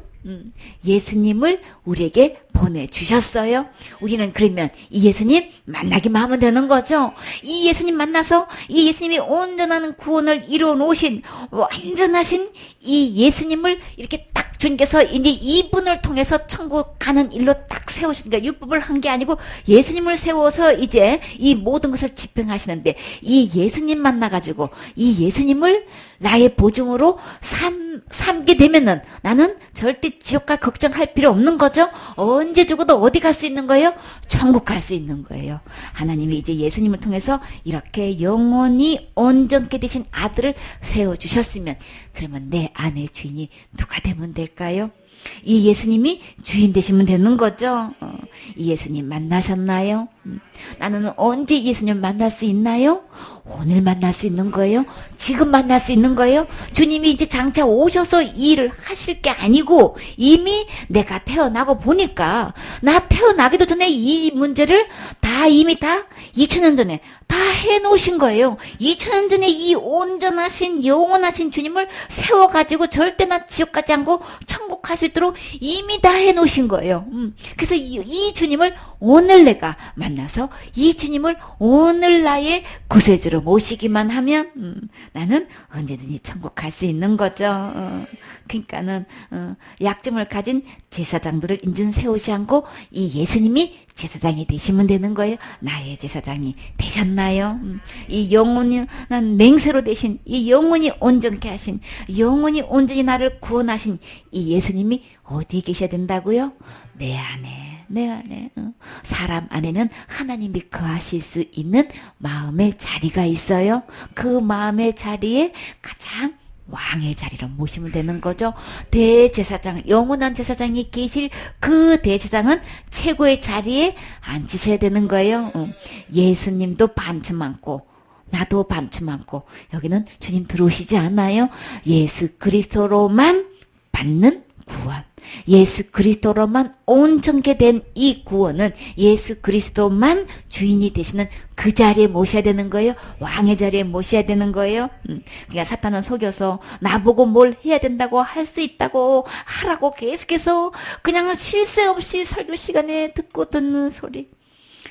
예수님을 우리에게 보내주셨어요. 우리는 그러면 이 예수님 만나기만 하면 되는 거죠. 이 예수님 만나서 이 예수님이 온전한 구원을 이루어 놓으신 완전하신 이 예수님을 이렇게 딱 주님께서 이제 이분을 통해서 천국 가는 일로 딱 세우시니까 율법을 한 게 아니고 예수님을 세워서 이제 이 모든 것을 집행하시는데 이 예수님 만나가지고 이 예수님을 나의 보증으로 삼게 되면은 나는 절대 지옥 갈 걱정할 필요 없는 거죠. 언제 죽어도 어디 갈 수 있는 거예요? 천국 갈 수 있는 거예요. 하나님이 이제 예수님을 통해서 이렇게 영원히 온전케 되신 아들을 세워주셨으면 그러면 내 안의 주인이 누가 되면 될까요? 이 예수님이 주인 되시면 되는 거죠. 이 예수님 만나셨나요? 나는 언제 예수님 만날 수 있나요? 오늘 만날 수 있는 거예요? 지금 만날 수 있는 거예요? 주님이 이제 장차 오셔서 이 일을 하실 게 아니고 이미 내가 태어나고 보니까 나 태어나기도 전에 이 문제를 이미 2000년 전에 다 해놓으신 거예요. 2000년 전에 이 온전하신 영원하신 주님을 세워가지고 절대 나 지옥 가지 않고 천국 갈 수 있도록 이미 다 해놓으신 거예요. 그래서 이 주님을 오늘 내가 만나서 이 주님을 오늘 나의 구세주로 모시기만 하면 나는 언제든지 천국 갈 수 있는 거죠. 그러니까는 약점을 가진 제사장들을 인전 세우지 않고 이 예수님이 제사장이 되시면 되는 거예요. 나의 제사장이 되셨나요? 이 영원한 맹세로 되신, 이 영원히 온전케 하신, 영원히 온전히 나를 구원하신 이 예수님이 어디에 계셔야 된다고요? 내 안에, 내 안에. 사람 안에는 하나님이 거하실 수 있는 마음의 자리가 있어요. 그 마음의 자리에 가장 왕의 자리로 모시면 되는 거죠. 대제사장, 영원한 제사장이 계실 그 대제사장은 최고의 자리에 앉으셔야 되는 거예요. 예수님도 반쯤 앉고 나도 반쯤 앉고 여기는 주님 들어오시지 않아요. 예수 그리스도로만 받는 구원, 예수 그리스도로만 온전케 된 이 구원은 예수 그리스도만 주인이 되시는 그 자리에 모셔야 되는 거예요. 왕의 자리에 모셔야 되는 거예요. 그러니까 사탄은 속여서 나보고 뭘 해야 된다고, 할 수 있다고 하라고 계속해서 그냥 쉴 새 없이 설교 시간에 듣는 소리.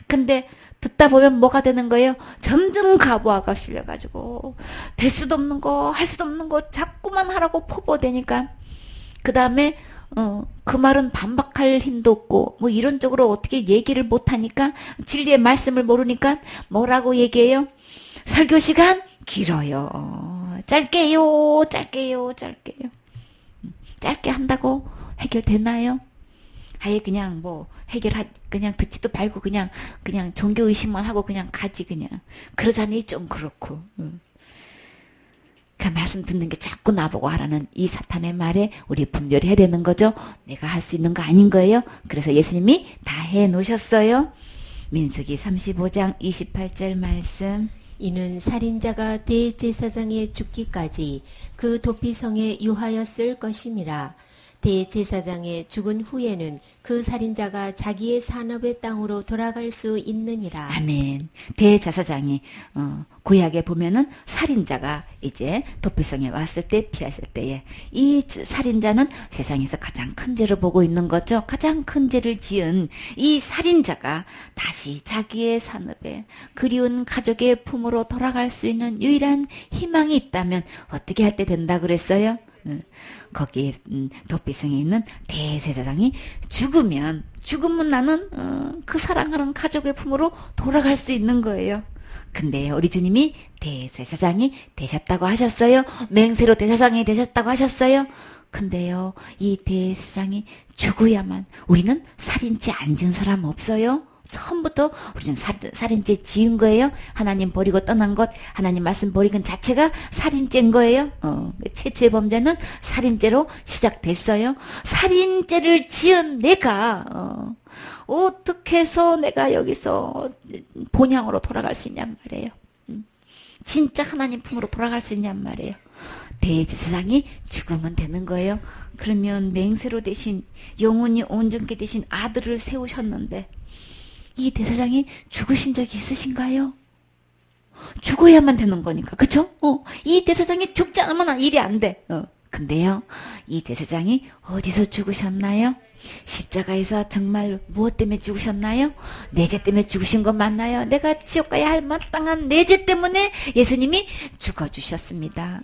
근데 듣다 보면 뭐가 되는 거예요? 점점 가부하가 실려가지고 될 수도 없는 거, 할 수도 없는 거 자꾸만 하라고 포부되니까 그 다음에 그 말은 반박할 힘도 없고 뭐 이런 쪽으로 어떻게 얘기를 못하니까, 진리의 말씀을 모르니까 뭐라고 얘기해요? 설교 시간 길어요. 짧게요. 짧게 한다고 해결되나요? 아예 그냥 뭐 그냥 듣지도 말고 그냥 종교의식만 하고 그냥 가지 그냥. 그러자니 좀 그렇고. 그 말씀 듣는 게 자꾸 나보고 하라는 이 사탄의 말에 우리 분별해야 되는 거죠. 내가 할 수 있는 거 아닌 거예요. 그래서 예수님이 다 해놓으셨어요. 민수기 35장 28절 말씀. 이는 살인자가 대제사장의 죽기까지 그 도피성에 유하였을 것임이라. 대제사장의 죽은 후에는 그 살인자가 자기의 산업의 땅으로 돌아갈 수 있느니라. 아멘. 대제사장이 구약에 보면은 살인자가 이제 도피성에 왔을 때, 피했을 때에 이 살인자는 세상에서 가장 큰 죄를 보고 있는 거죠. 가장 큰 죄를 지은 이 살인자가 다시 자기의 산업에 그리운 가족의 품으로 돌아갈 수 있는 유일한 희망이 있다면 어떻게 할 때 된다 그랬어요? 거기 도피성에 있는 대제사장이 죽으면 나는 그 사랑하는 가족의 품으로 돌아갈 수 있는 거예요. 근데 우리 주님이 대제사장이 되셨다고 하셨어요. 맹세로 대제사장이 되셨다고 하셨어요. 근데요, 이 대제사장이 죽어야만, 우리는 살인죄 안 지은 사람 없어요? 처음부터 우리는 살인죄 지은 거예요. 하나님 버리고 떠난 것, 하나님 말씀 버리건 자체가 살인죄인 거예요. 최초의 범죄는 살인죄로 시작됐어요. 살인죄를 지은 내가 어떻게 해서 내가 여기서 본향으로 돌아갈 수 있냔 말이에요. 진짜 하나님 품으로 돌아갈 수 있냔 말이에요. 대제사장이 죽으면 되는 거예요. 그러면 맹세로 대신 영원히 온전케 되신 아들을 세우셨는데 이 대제사장이 죽으신 적이 있으신가요? 죽어야만 되는 거니까, 그쵸? 이 대제사장이 죽지 않으면 일이 안 돼. 근데요, 이 대제사장이 어디서 죽으셨나요? 십자가에서 정말 무엇 때문에 죽으셨나요? 내 죄 때문에 죽으신 거 맞나요? 내가 지옥 가야 할 마땅한 내 죄 때문에 예수님이 죽어주셨습니다.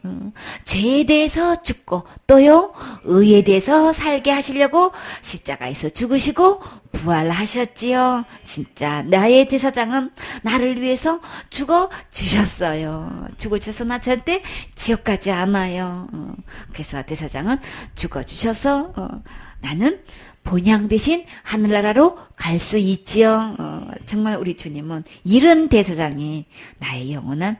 죄에 대해서 죽고 또요 의에 대해서 살게 하시려고 십자가에서 죽으시고 부활하셨지요. 진짜 나의 대제사장은 나를 위해서 죽어주셨어요. 죽어주셔서 나 절대 지옥 가지 않아요. 그래서 대제사장은 죽어주셔서 나는 본향 대신 하늘나라로 갈 수 있지요. 정말 우리 주님은 이런 대제사장이 나의 영원한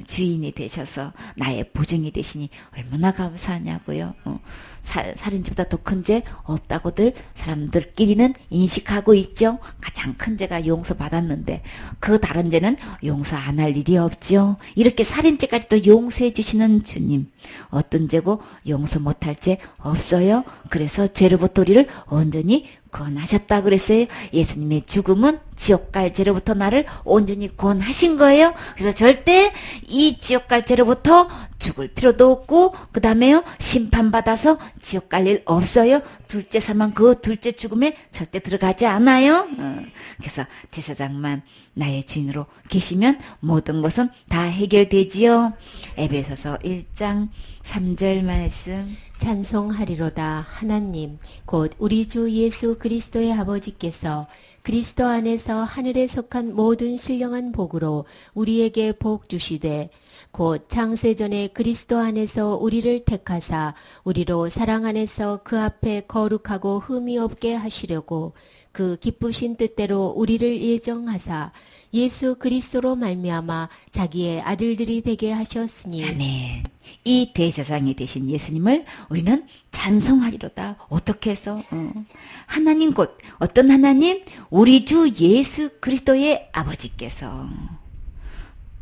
주인이 되셔서 나의 보증이 되시니 얼마나 감사하냐고요. 살인죄보다 더 큰 죄 없다고들 사람들끼리는 인식하고 있죠. 가장 큰 죄가 용서받았는데 그 다른 죄는 용서 안 할 일이 없죠. 이렇게 살인죄까지도 용서해 주시는 주님, 어떤 죄고 용서 못할 죄 없어요. 그래서 죄로부터 우리를 온전히 구원하셨다 그랬어요. 예수님의 죽음은 지옥 갈 죄로부터 나를 온전히 구원하신 거예요. 그래서 절대 이 지옥 갈 죄로부터 죽을 필요도 없고 그 다음에요 심판받아서 지옥 갈 일 없어요. 둘째 사망 그 둘째 죽음에 절대 들어가지 않아요. 그래서 제사장만 나의 주인으로 계시면 모든 것은 다 해결되지요. 에베소서 1장 3절 말씀. 찬송하리로다. 하나님 곧 우리 주 예수 그리스도의 아버지께서 그리스도 안에서 하늘에 속한 모든 신령한 복으로 우리에게 복 주시되 곧 창세전에 그리스도 안에서 우리를 택하사 우리로 사랑 안에서 그 앞에 거룩하고 흠이 없게 하시려고 그 기쁘신 뜻대로 우리를 예정하사 예수 그리스도로 말미암아 자기의 아들들이 되게 하셨으니. 아멘. 이 대제사장이 되신 예수님을 우리는 찬송하리로다. 어떻게 해서? 하나님 곧 어떤 하나님? 우리 주 예수 그리스도의 아버지께서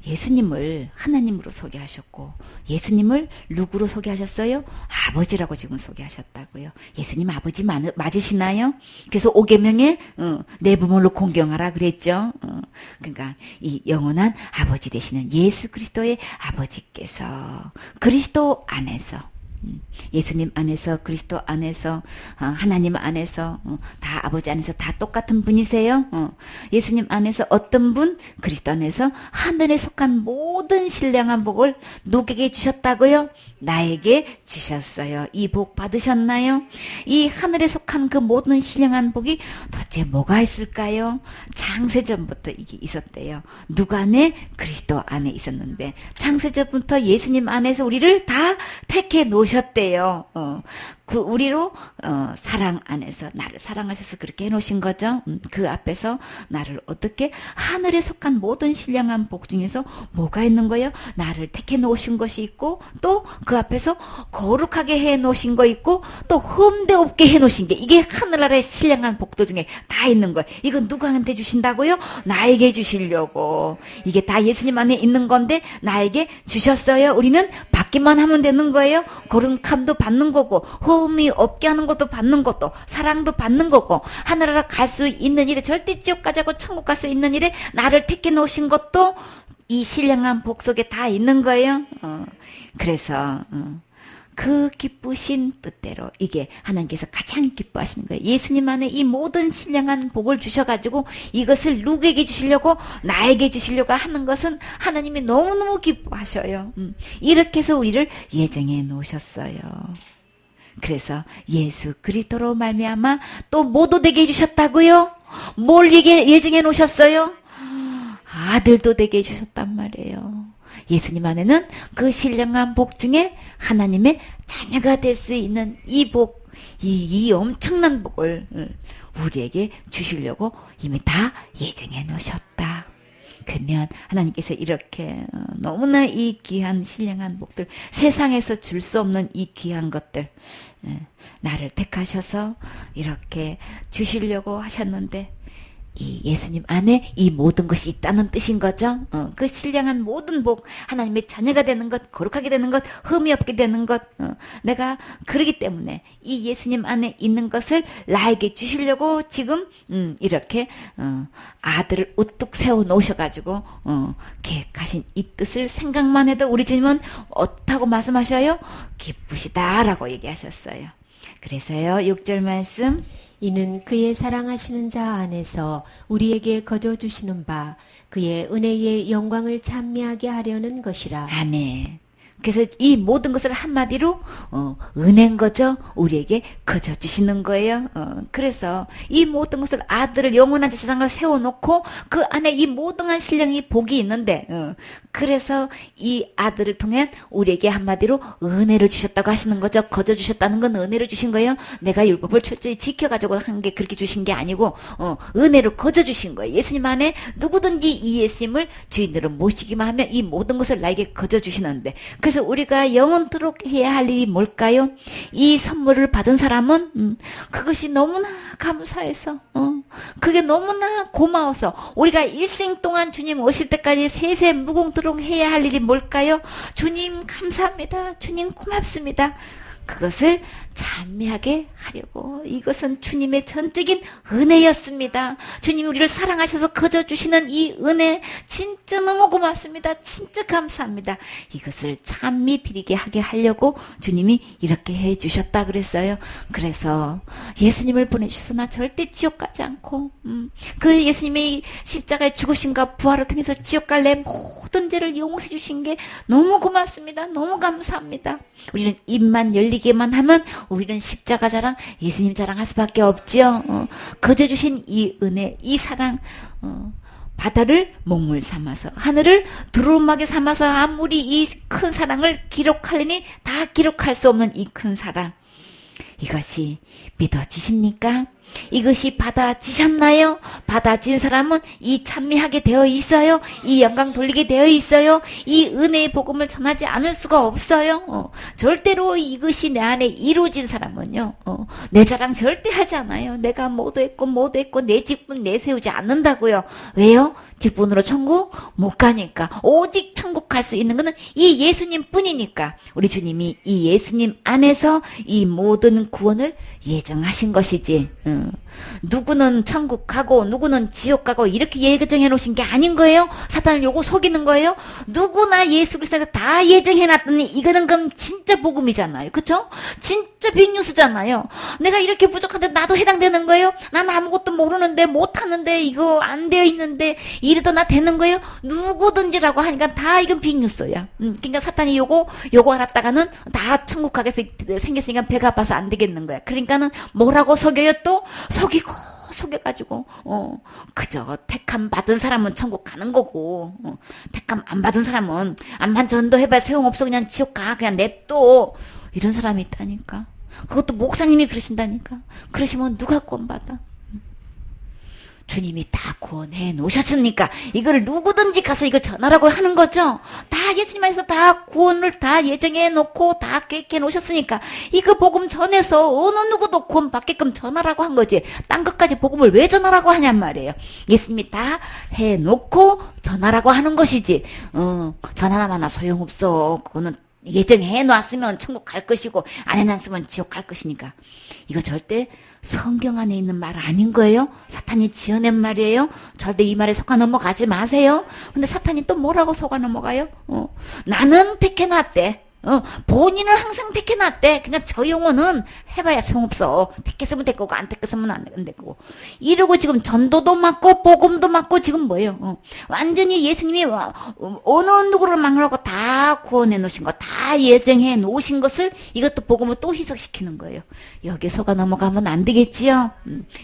예수님을 하나님으로 소개하셨고 예수님을 누구로 소개하셨어요? 아버지라고 지금 소개하셨다고요. 예수님 아버지 맞으시나요? 그래서 오계명에 내 부모를 공경하라 그랬죠. 그러니까 이 영원한 아버지 되시는 예수 그리스도의 아버지께서 그리스도 안에서 예수님 안에서 그리스도 안에서 하나님 안에서 다 아버지 안에서 다 똑같은 분이세요. 예수님 안에서 어떤 분? 그리스도 안에서 하늘에 속한 모든 신령한 복을 누구에게 주셨다고요? 나에게 주셨어요. 이 복 받으셨나요? 이 하늘에 속한 그 모든 신령한 복이 도대체 뭐가 있을까요? 창세전부터 이게 있었대요. 누가 안에? 그리스도 안에 있었는데 창세전부터 예수님 안에서 우리를 다 택해 놓으셨대요. 그 우리로 사랑 안에서 나를 사랑하셔서 그렇게 해놓으신 거죠. 그 앞에서 나를 어떻게 하늘에 속한 모든 신령한 복 중에서 뭐가 있는 거예요? 나를 택해 놓으신 것이 있고 또 그 앞에서 거룩하게 해 놓으신 거 있고 또 흠대 없게 해 놓으신 게 이게 하늘 아래 신령한 복도 중에 다 있는 거예요. 이건 누구한테 주신다고요? 나에게 주시려고. 이게 다 예수님 안에 있는 건데 나에게 주셨어요. 우리는 받기만 하면 되는 거예요. 거룩함도 받는 거고 흠이 없게 하는 것도 받는 것도 사랑도 받는 거고 하늘나라 갈 수 있는 일에 절대 지옥 가자고 천국 갈 수 있는 일에 나를 택해 놓으신 것도 이 신령한 복 속에 다 있는 거예요. 그래서 그 기쁘신 뜻대로 이게 하나님께서 가장 기뻐하시는 거예요. 예수님 안에 이 모든 신령한 복을 주셔가지고 이것을 누구에게 주시려고 나에게 주시려고 하는 것은 하나님이 너무너무 기뻐하셔요. 이렇게 해서 우리를 예정해 놓으셨어요. 그래서 예수 그리스도로 말미암아 또 모두 되게 해주셨다고요? 뭘 예정해 놓으셨어요? 아들도 되게 해주셨단 말이에요. 예수님 안에는 그 신령한 복 중에 하나님의 자녀가 될 수 있는 이 복, 이 엄청난 복을 우리에게 주시려고 이미 다 예정해 놓으셨다. 그러면 하나님께서 이렇게 너무나 이 귀한 신령한 복들, 세상에서 줄 수 없는 이 귀한 것들 나를 택하셔서 이렇게 주시려고 하셨는데 이 예수님 안에 이 모든 것이 있다는 뜻인 거죠. 그 신령한 모든 복, 하나님의 자녀가 되는 것, 거룩하게 되는 것, 흠이 없게 되는 것, 내가 그러기 때문에 이 예수님 안에 있는 것을 나에게 주시려고 지금 이렇게 아들을 우뚝 세워 놓으셔가지고 계획하신 이 뜻을 생각만 해도 우리 주님은 어떻다고 말씀하셔요? 기쁘시다라고 얘기하셨어요. 그래서요 6절 말씀, 이는 그의 사랑하시는 자 안에서 우리에게 거저 주시는 바 그의 은혜의 영광을 찬미하게 하려는 것이라. 아멘. 그래서 이 모든 것을 한마디로 은혜인 거죠. 우리에게 거저 주시는 거예요. 그래서 이 모든 것을 아들을 영원한 세상을 세워놓고 그 안에 이 모든 신령이 복이 있는데 그래서 이 아들을 통해 우리에게 한마디로 은혜를 주셨다고 하시는 거죠. 거저 주셨다는 건 은혜를 주신 거예요. 내가 율법을 철저히 지켜가지고 한 게 그렇게 주신 게 아니고 은혜를 거저 주신 거예요. 예수님 안에 누구든지 이 예수님을 주인으로 모시기만 하면 이 모든 것을 나에게 거저 주시는데 그래서 우리가 영원토록 해야 할 일이 뭘까요? 이 선물을 받은 사람은 그것이 너무나 감사해서 그게 너무나 고마워서 우리가 일생 동안 주님 오실 때까지 세세 무궁토록 해야 할 일이 뭘까요? 주님 감사합니다. 주님 고맙습니다. 그것을 찬미하게 하려고. 이것은 주님의 전적인 은혜였습니다. 주님이 우리를 사랑하셔서 거저주시는 이 은혜 진짜 너무 고맙습니다. 진짜 감사합니다. 이것을 찬미 드리게 하게 하려고 주님이 이렇게 해주셨다 그랬어요. 그래서 예수님을 보내주셔서 나 절대 지옥 가지 않고 그 예수님의 십자가의 죽으심과 부활을 통해서 지옥 갈 내 모든 죄를 용서해 주신 게 너무 고맙습니다. 너무 감사합니다. 우리는 입만 열리게만 하면 우리는 십자가 자랑, 예수님 자랑할 수밖에 없지요. 거저 주신 이 은혜, 이 사랑, 바다를 먹물 삼아서 하늘을 두루마기 삼아서 아무리 이 큰 사랑을 기록하려니 다 기록할 수 없는 이 큰 사랑, 이것이 믿어지십니까? 이것이 받아지셨나요? 받아진 사람은 이 찬미하게 되어 있어요. 이 영광 돌리게 되어 있어요. 이 은혜의 복음을 전하지 않을 수가 없어요. 절대로 이것이 내 안에 이루어진 사람은요, 내 자랑 절대 하지 않아요. 내가 뭐도 했고 내 직분 내세우지 않는다고요. 왜요? 직분으로 천국 못 가니까. 오직 천국 갈 수 있는 것은 이 예수님 뿐이니까. 우리 주님이 이 예수님 안에서 이 모든 구원을 예정하신 것이지. 누구는 천국 가고 누구는 지옥 가고 이렇게 예정해 놓으신 게 아닌 거예요. 사탄을 요거 속이는 거예요. 누구나 예수 그리스도가 다 예정해 놨더니 이거는 그럼 진짜 복음이잖아요. 그쵸? 진짜 빅뉴스잖아요. 내가 이렇게 부족한데 나도 해당되는 거예요? 난 아무것도 모르는데 못하는데 이거 안 되어 있는데 이래도 나 되는 거예요? 누구든지라고 하니까 다 이건 빅뉴스야. 그러니까 사탄이 요거 알았다가는 다 천국 가게 생겼으니까 배가 아파서 안 되겠는 거야. 그러니까는 뭐라고 속여요 또? 속여가지고 그저 택함 받은 사람은 천국 가는 거고, 택함 안 받은 사람은 암만 전도해봐야 소용없어. 그냥 지옥 가. 그냥 냅둬. 이런 사람이 있다니까. 그것도 목사님이 그러신다니까. 그러시면 누가 구원받아? 주님이 다 구원해 놓으셨으니까 이걸 누구든지 가서 이거 전하라고 하는 거죠. 다 예수님 안에서 다 구원을 다 예정해 놓고 다 계획해 놓으셨으니까 이거 복음 전해서 어느 누구도 구원 받게끔 전하라고 한 거지. 딴 것까지 복음을 왜 전하라고 하냔 말이에요. 예수님이 다 해놓고 전하라고 하는 것이지. 전 하나마나 소용없어. 그거는 예정해 놨으면 천국 갈 것이고 안 해놨으면 지옥 갈 것이니까. 이거 절대 성경 안에 있는 말 아닌 거예요. 사탄이 지어낸 말이에요. 절대 이 말에 속아 넘어가지 마세요. 근데 사탄이 또 뭐라고 속아 넘어가요? 나는 택해놨대. 본인을 항상 택해놨대. 그냥 저 용어는 해봐야 소용없어. 택했으면 됐고 안 택했으면 안 됐고. 이러고 지금 전도도 맞고 복음도 맞고 지금 뭐예요? 완전히 예수님이 어느 누구를 막으라고 다 구원해 놓으신 거, 다 예정해 놓으신 것을 이것도 복음을 또 희석시키는 거예요. 여기에 속아 넘어가면 안 되겠지요.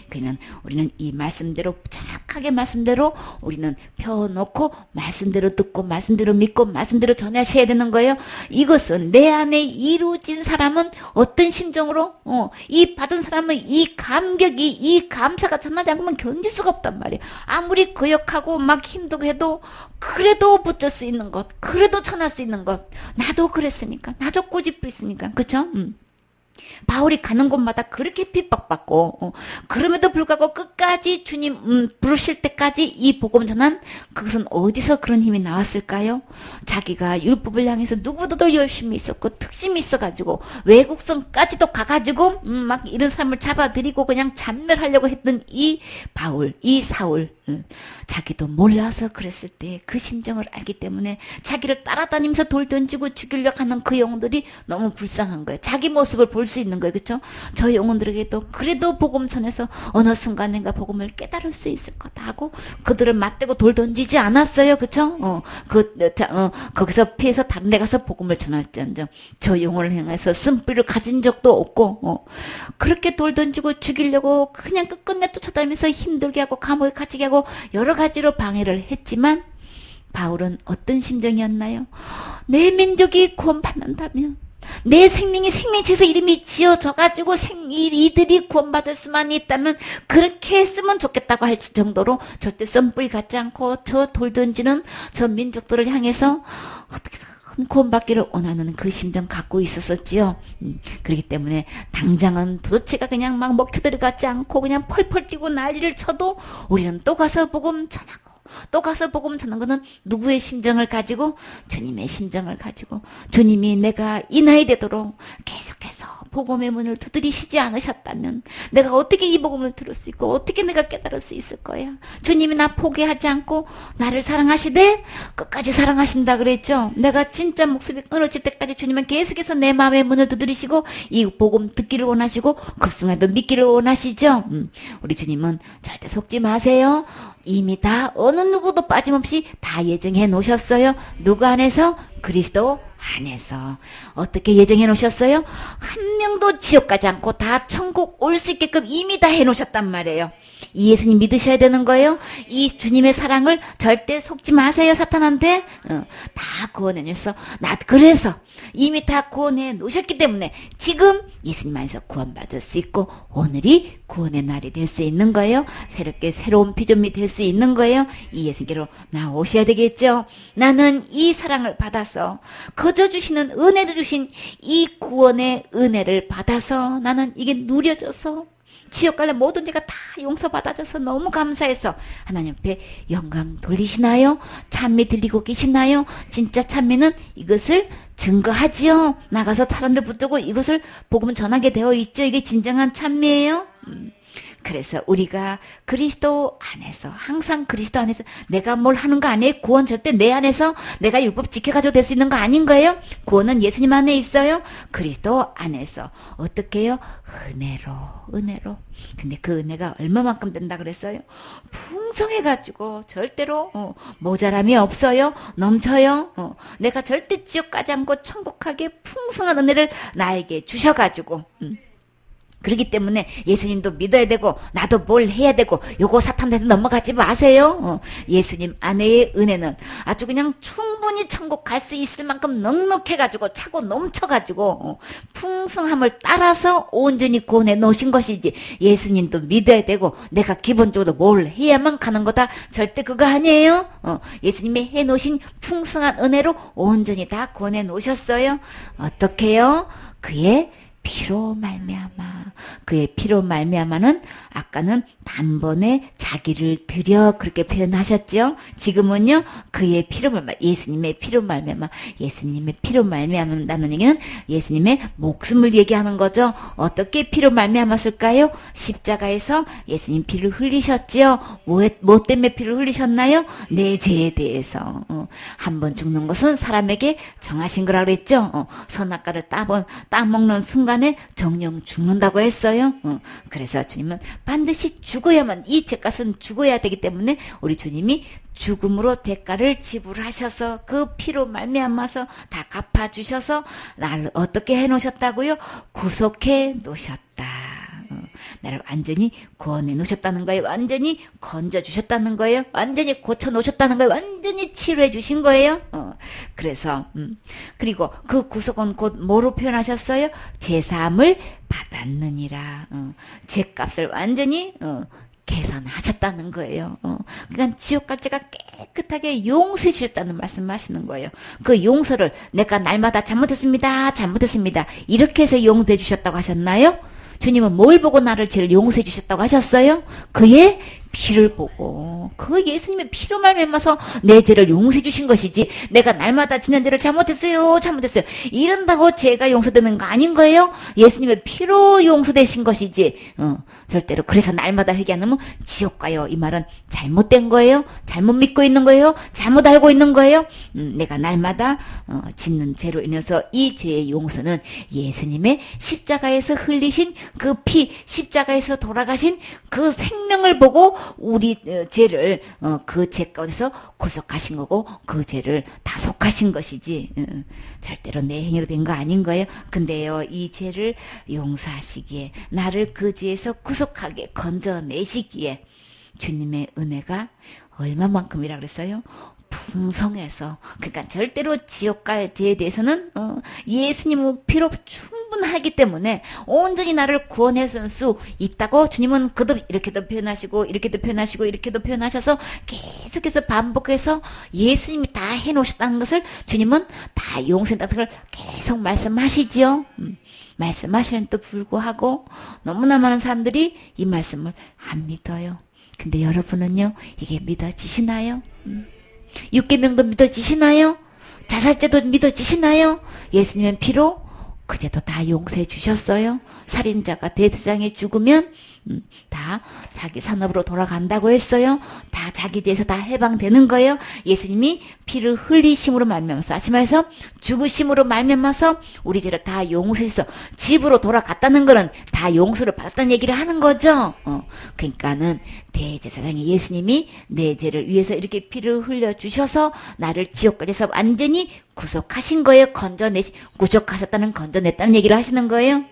그냥 우리는 이 말씀대로 착하게 말씀대로 우리는 펴놓고 말씀대로 듣고 말씀대로 믿고 말씀대로 전하셔야 되는 거예요. 이것은 내 안에 이루어진 사람은 어떤 심정으로 이 받은 사람은 이 감격이 이 감사가 전하지 않으면 견딜 수가 없단 말이에요. 아무리 거역하고 막 힘들고 해도 그래도 붙을 수 있는 것, 그래도 전할 수 있는 것. 나도 그랬으니까, 나도 고집도 있으니까. 그쵸? 바울이 가는 곳마다 그렇게 핍박받고 그럼에도 불구하고 끝까지 주님 부르실 때까지 이 복음 전한, 그것은 어디서 그런 힘이 나왔을까요? 자기가 율법을 향해서 누구보다도 열심히 있었고 특심이 있어가지고 외국성까지도 가가지고 막 이런 사람을 잡아들이고 그냥 잔멸하려고 했던 이 바울, 이 사울, 자기도 몰라서 그랬을 때 그 심정을 알기 때문에 자기를 따라다니면서 돌 던지고 죽이려고 하는 그 영혼들이 너무 불쌍한 거예요. 자기 모습을 볼 수 있는 거예요. 그렇죠? 저 영혼들에게도 그래도 복음 전해서 어느 순간인가 복음을 깨달을 수 있을 거다 하고 그들을 맞대고 돌 던지지 않았어요. 그렇죠? 거기서 피해서 다른 데 가서 복음을 전할지언정 저 영혼을 향해서 쓴뿌리를 가진 적도 없고 그렇게 돌 던지고 죽이려고 그냥 끝끝내 쫓아다니면서 힘들게 하고 감옥에 갇히게 하고 여러 가지로 방해를 했지만 바울은 어떤 심정이었나요? 내 민족이 구원받는다면, 내 생명이 생명체에서 이름이 지어져가지고 이들이 구원받을 수만 있다면 그렇게 했으면 좋겠다고 할 정도로 절대 썸뿌리 갖지 않고 저 돌 던지는 저 민족들을 향해서 어떻게든 구원받기를 원하는 그 심정 갖고 있었었지요. 그렇기 때문에 당장은 도대체가 그냥 막 먹혀들어가지 않고 그냥 펄펄 뛰고 난리를 쳐도 우리는 또 가서 복음 전하고 또 가서 복음 전하는 것은 누구의 심정을 가지고? 주님의 심정을 가지고 주님이 내가 이 나이 되도록 계속해서 복음의 문을 두드리시지 않으셨다면 내가 어떻게 이 복음을 들을 수 있고 어떻게 내가 깨달을 수 있을 거야. 주님이 나 포기하지 않고 나를 사랑하시되 끝까지 사랑하신다 그랬죠. 내가 진짜 목숨이 끊어질 때까지 주님은 계속해서 내 마음의 문을 두드리시고 이 복음 듣기를 원하시고 그 순간도 믿기를 원하시죠. 우리 주님은 절대 속지 마세요. 이미 다 어느 누구도 빠짐없이 다 예정해 놓으셨어요. 누구 안에서? 그리스도 안에서. 어떻게 예정해 놓으셨어요? 한 명도 지옥 가지 않고 다 천국 올 수 있게끔 이미 다 해 놓으셨단 말이에요. 이 예수님 믿으셔야 되는 거예요. 이 주님의 사랑을 절대 속지 마세요. 사탄한테 다 구원해 놓으셔서 그래서 이미 다 구원해 놓으셨기 때문에 지금 예수님 안에서 구원받을 수 있고 오늘이 구원의 날이 될 수 있는 거예요. 새롭게 새로운 피조물이 될 수 있는 거예요. 이 예수님께로 나오셔야 되겠죠. 나는 이 사랑을 받아서 거저 주시는 은혜를 주신 이 구원의 은혜를 받아서 나는 이게 누려져서 지옥 갈래 모든 죄가 다 용서받아줘서 너무 감사해서 하나님 앞에 영광 돌리시나요? 찬미 들리고 계시나요? 진짜 찬미는 이것을 증거하지요. 나가서 사람들 붙들고 이것을 복음 전하게 되어 있죠. 이게 진정한 찬미예요. 그래서 우리가 그리스도 안에서 항상 그리스도 안에서 내가 뭘 하는 거 아니에요. 구원 절대 내 안에서 내가 율법 지켜가지고 될 수 있는 거 아닌 거예요. 구원은 예수님 안에 있어요. 그리스도 안에서 어떻게 해요? 은혜로. 근데 그 은혜가 얼마만큼 된다 그랬어요? 풍성해가지고 절대로 모자람이 없어요. 넘쳐요. 내가 절대 지옥 가지 않고 천국하게 풍성한 은혜를 나에게 주셔가지고 그렇기 때문에 예수님도 믿어야 되고 나도 뭘 해야 되고 요거 사탄한테 넘어가지 마세요. 예수님 안에의 은혜는 아주 그냥 충분히 천국 갈 수 있을 만큼 넉넉해가지고 차고 넘쳐가지고 풍성함을 따라서 온전히 구원해 놓으신 것이지 예수님도 믿어야 되고 내가 기본적으로 뭘 해야만 가는 거다 절대 그거 아니에요. 예수님이 해놓으신 풍성한 은혜로 온전히 다 구원해 놓으셨어요. 어떻게요? 그의 피로 말미암아. 그의 피로 말미암아는 아까는 단번에 자기를 들여 그렇게 표현하셨죠. 지금은요 그의 피로 말미암아 예수님의 피로 말미암아 예수님의 피로 말미암는다는 얘기는 예수님의 목숨을 얘기하는 거죠. 어떻게 피로 말미암았을까요? 십자가에서 예수님 피를 흘리셨죠. 뭐 때문에 피를 흘리셨나요? 내 죄에 대해서. 한 번 죽는 것은 사람에게 정하신 거라 그랬죠. 선악과를 따먹는 순간에 정령 죽는다고 했어요. 그래서 주님은 반드시 죽어야만 이 죄값은 죽어야 되기 때문에 우리 주님이 죽음으로 대가를 지불하셔서 그 피로 말미암아서 다 갚아주셔서 나를 어떻게 해놓으셨다고요? 구속해 놓으셨다. 나를 완전히 구원해 놓으셨다는 거예요. 완전히 건져 주셨다는 거예요. 완전히 고쳐 놓으셨다는 거예요. 완전히 치료해 주신 거예요. 그래서 그리고 그 구속은 곧 뭐로 표현하셨어요? 제사함을 받았느니라. 죄값을 완전히 개선하셨다는 거예요. 그러니까 지옥까지가 깨끗하게 용서해 주셨다는 말씀하시는 거예요. 그 용서를 내가 날마다 잘못했습니다. 이렇게 해서 용서해 주셨다고 하셨나요? 주님은 뭘 보고 나를 죄를 용서해 주셨다고 하셨어요? 그의 피를 보고 그 예수님의 피로 말미암아서 내 죄를 용서해 주신 것이지 내가 날마다 지난 죄를 잘못했어요 이런다고 죄가 용서되는 거 아닌 거예요? 예수님의 피로 용서되신 것이지 절대로 그래서 날마다 회개 안 하면 지옥 가요. 이 말은 잘못된 거예요. 잘못 믿고 있는 거예요. 잘못 알고 있는 거예요. 내가 날마다 짓는 죄로 인해서 이 죄의 용서는 예수님의 십자가에서 흘리신 그 피, 십자가에서 돌아가신 그 생명을 보고 우리 죄를 그 죄 가운데서 구속하신 거고 그 죄를 다속하신 것이지 절대로 내 행위로 된 거 아닌 거예요. 근데요 이 죄를 용서하시기에 나를 그 죄에서 구속하게 건져내시기에 주님의 은혜가 얼마만큼이라 그랬어요? 풍성해서 그러니까 절대로 지옥 갈 죄에 대해서는 예수님의 피로 충분하기 때문에 온전히 나를 구원해 줄 수 있다고 주님은 그도 이렇게도 표현하시고 이렇게도 표현하시고 이렇게도 표현하셔서 계속해서 반복해서 예수님이 다 해놓으셨다는 것을 주님은 다 용서한다는 것을 계속 말씀하시지요. 말씀하시는데도 불구하고 너무나 많은 사람들이 이 말씀을 안 믿어요. 근데 여러분은요 이게 믿어지시나요? 육계명도 믿어지시나요? 자살죄도 믿어지시나요? 예수님의 피로 그제도 다 용서해 주셨어요. 살인자가 대제사장이 죽으면 다 자기 산업으로 돌아간다고 했어요. 다 자기 죄에서 다 해방되는 거예요. 예수님이 피를 흘리심으로 말미암아서 아침에서 죽으심으로 말미암아서 우리 죄를 다 용서해서 집으로 돌아갔다는 거는 다 용서를 받았다는 얘기를 하는 거죠. 그러니까는 대제사장이 예수님이 내 죄를 위해서 이렇게 피를 흘려 주셔서 나를 지옥까지서 완전히 구속하신 거예요. 구속하셨다는 건져냈다는 얘기를 하시는 거예요.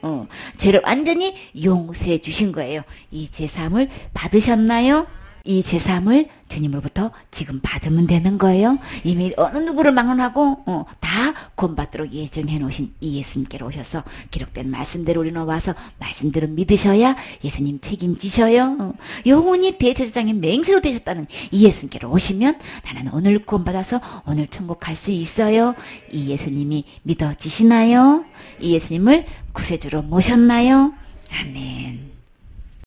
죄를 완전히 용서해 주신 거예요. 이 제사함을 받으셨나요? 이 제사함을 주님으로부터 지금 받으면 되는 거예요. 이미 어느 누구를 막론하고 다 구원받도록 예정해 놓으신 이 예수님께로 오셔서 기록된 말씀대로 우리는 와서 말씀대로 믿으셔야 예수님 책임지셔요. 영원히 대제사장의 맹세로 되셨다는 이 예수님께로 오시면 나는 오늘 구원받아서 오늘 천국 갈 수 있어요. 이 예수님이 믿어지시나요? 이 예수님을 구세주로 모셨나요? 아멘.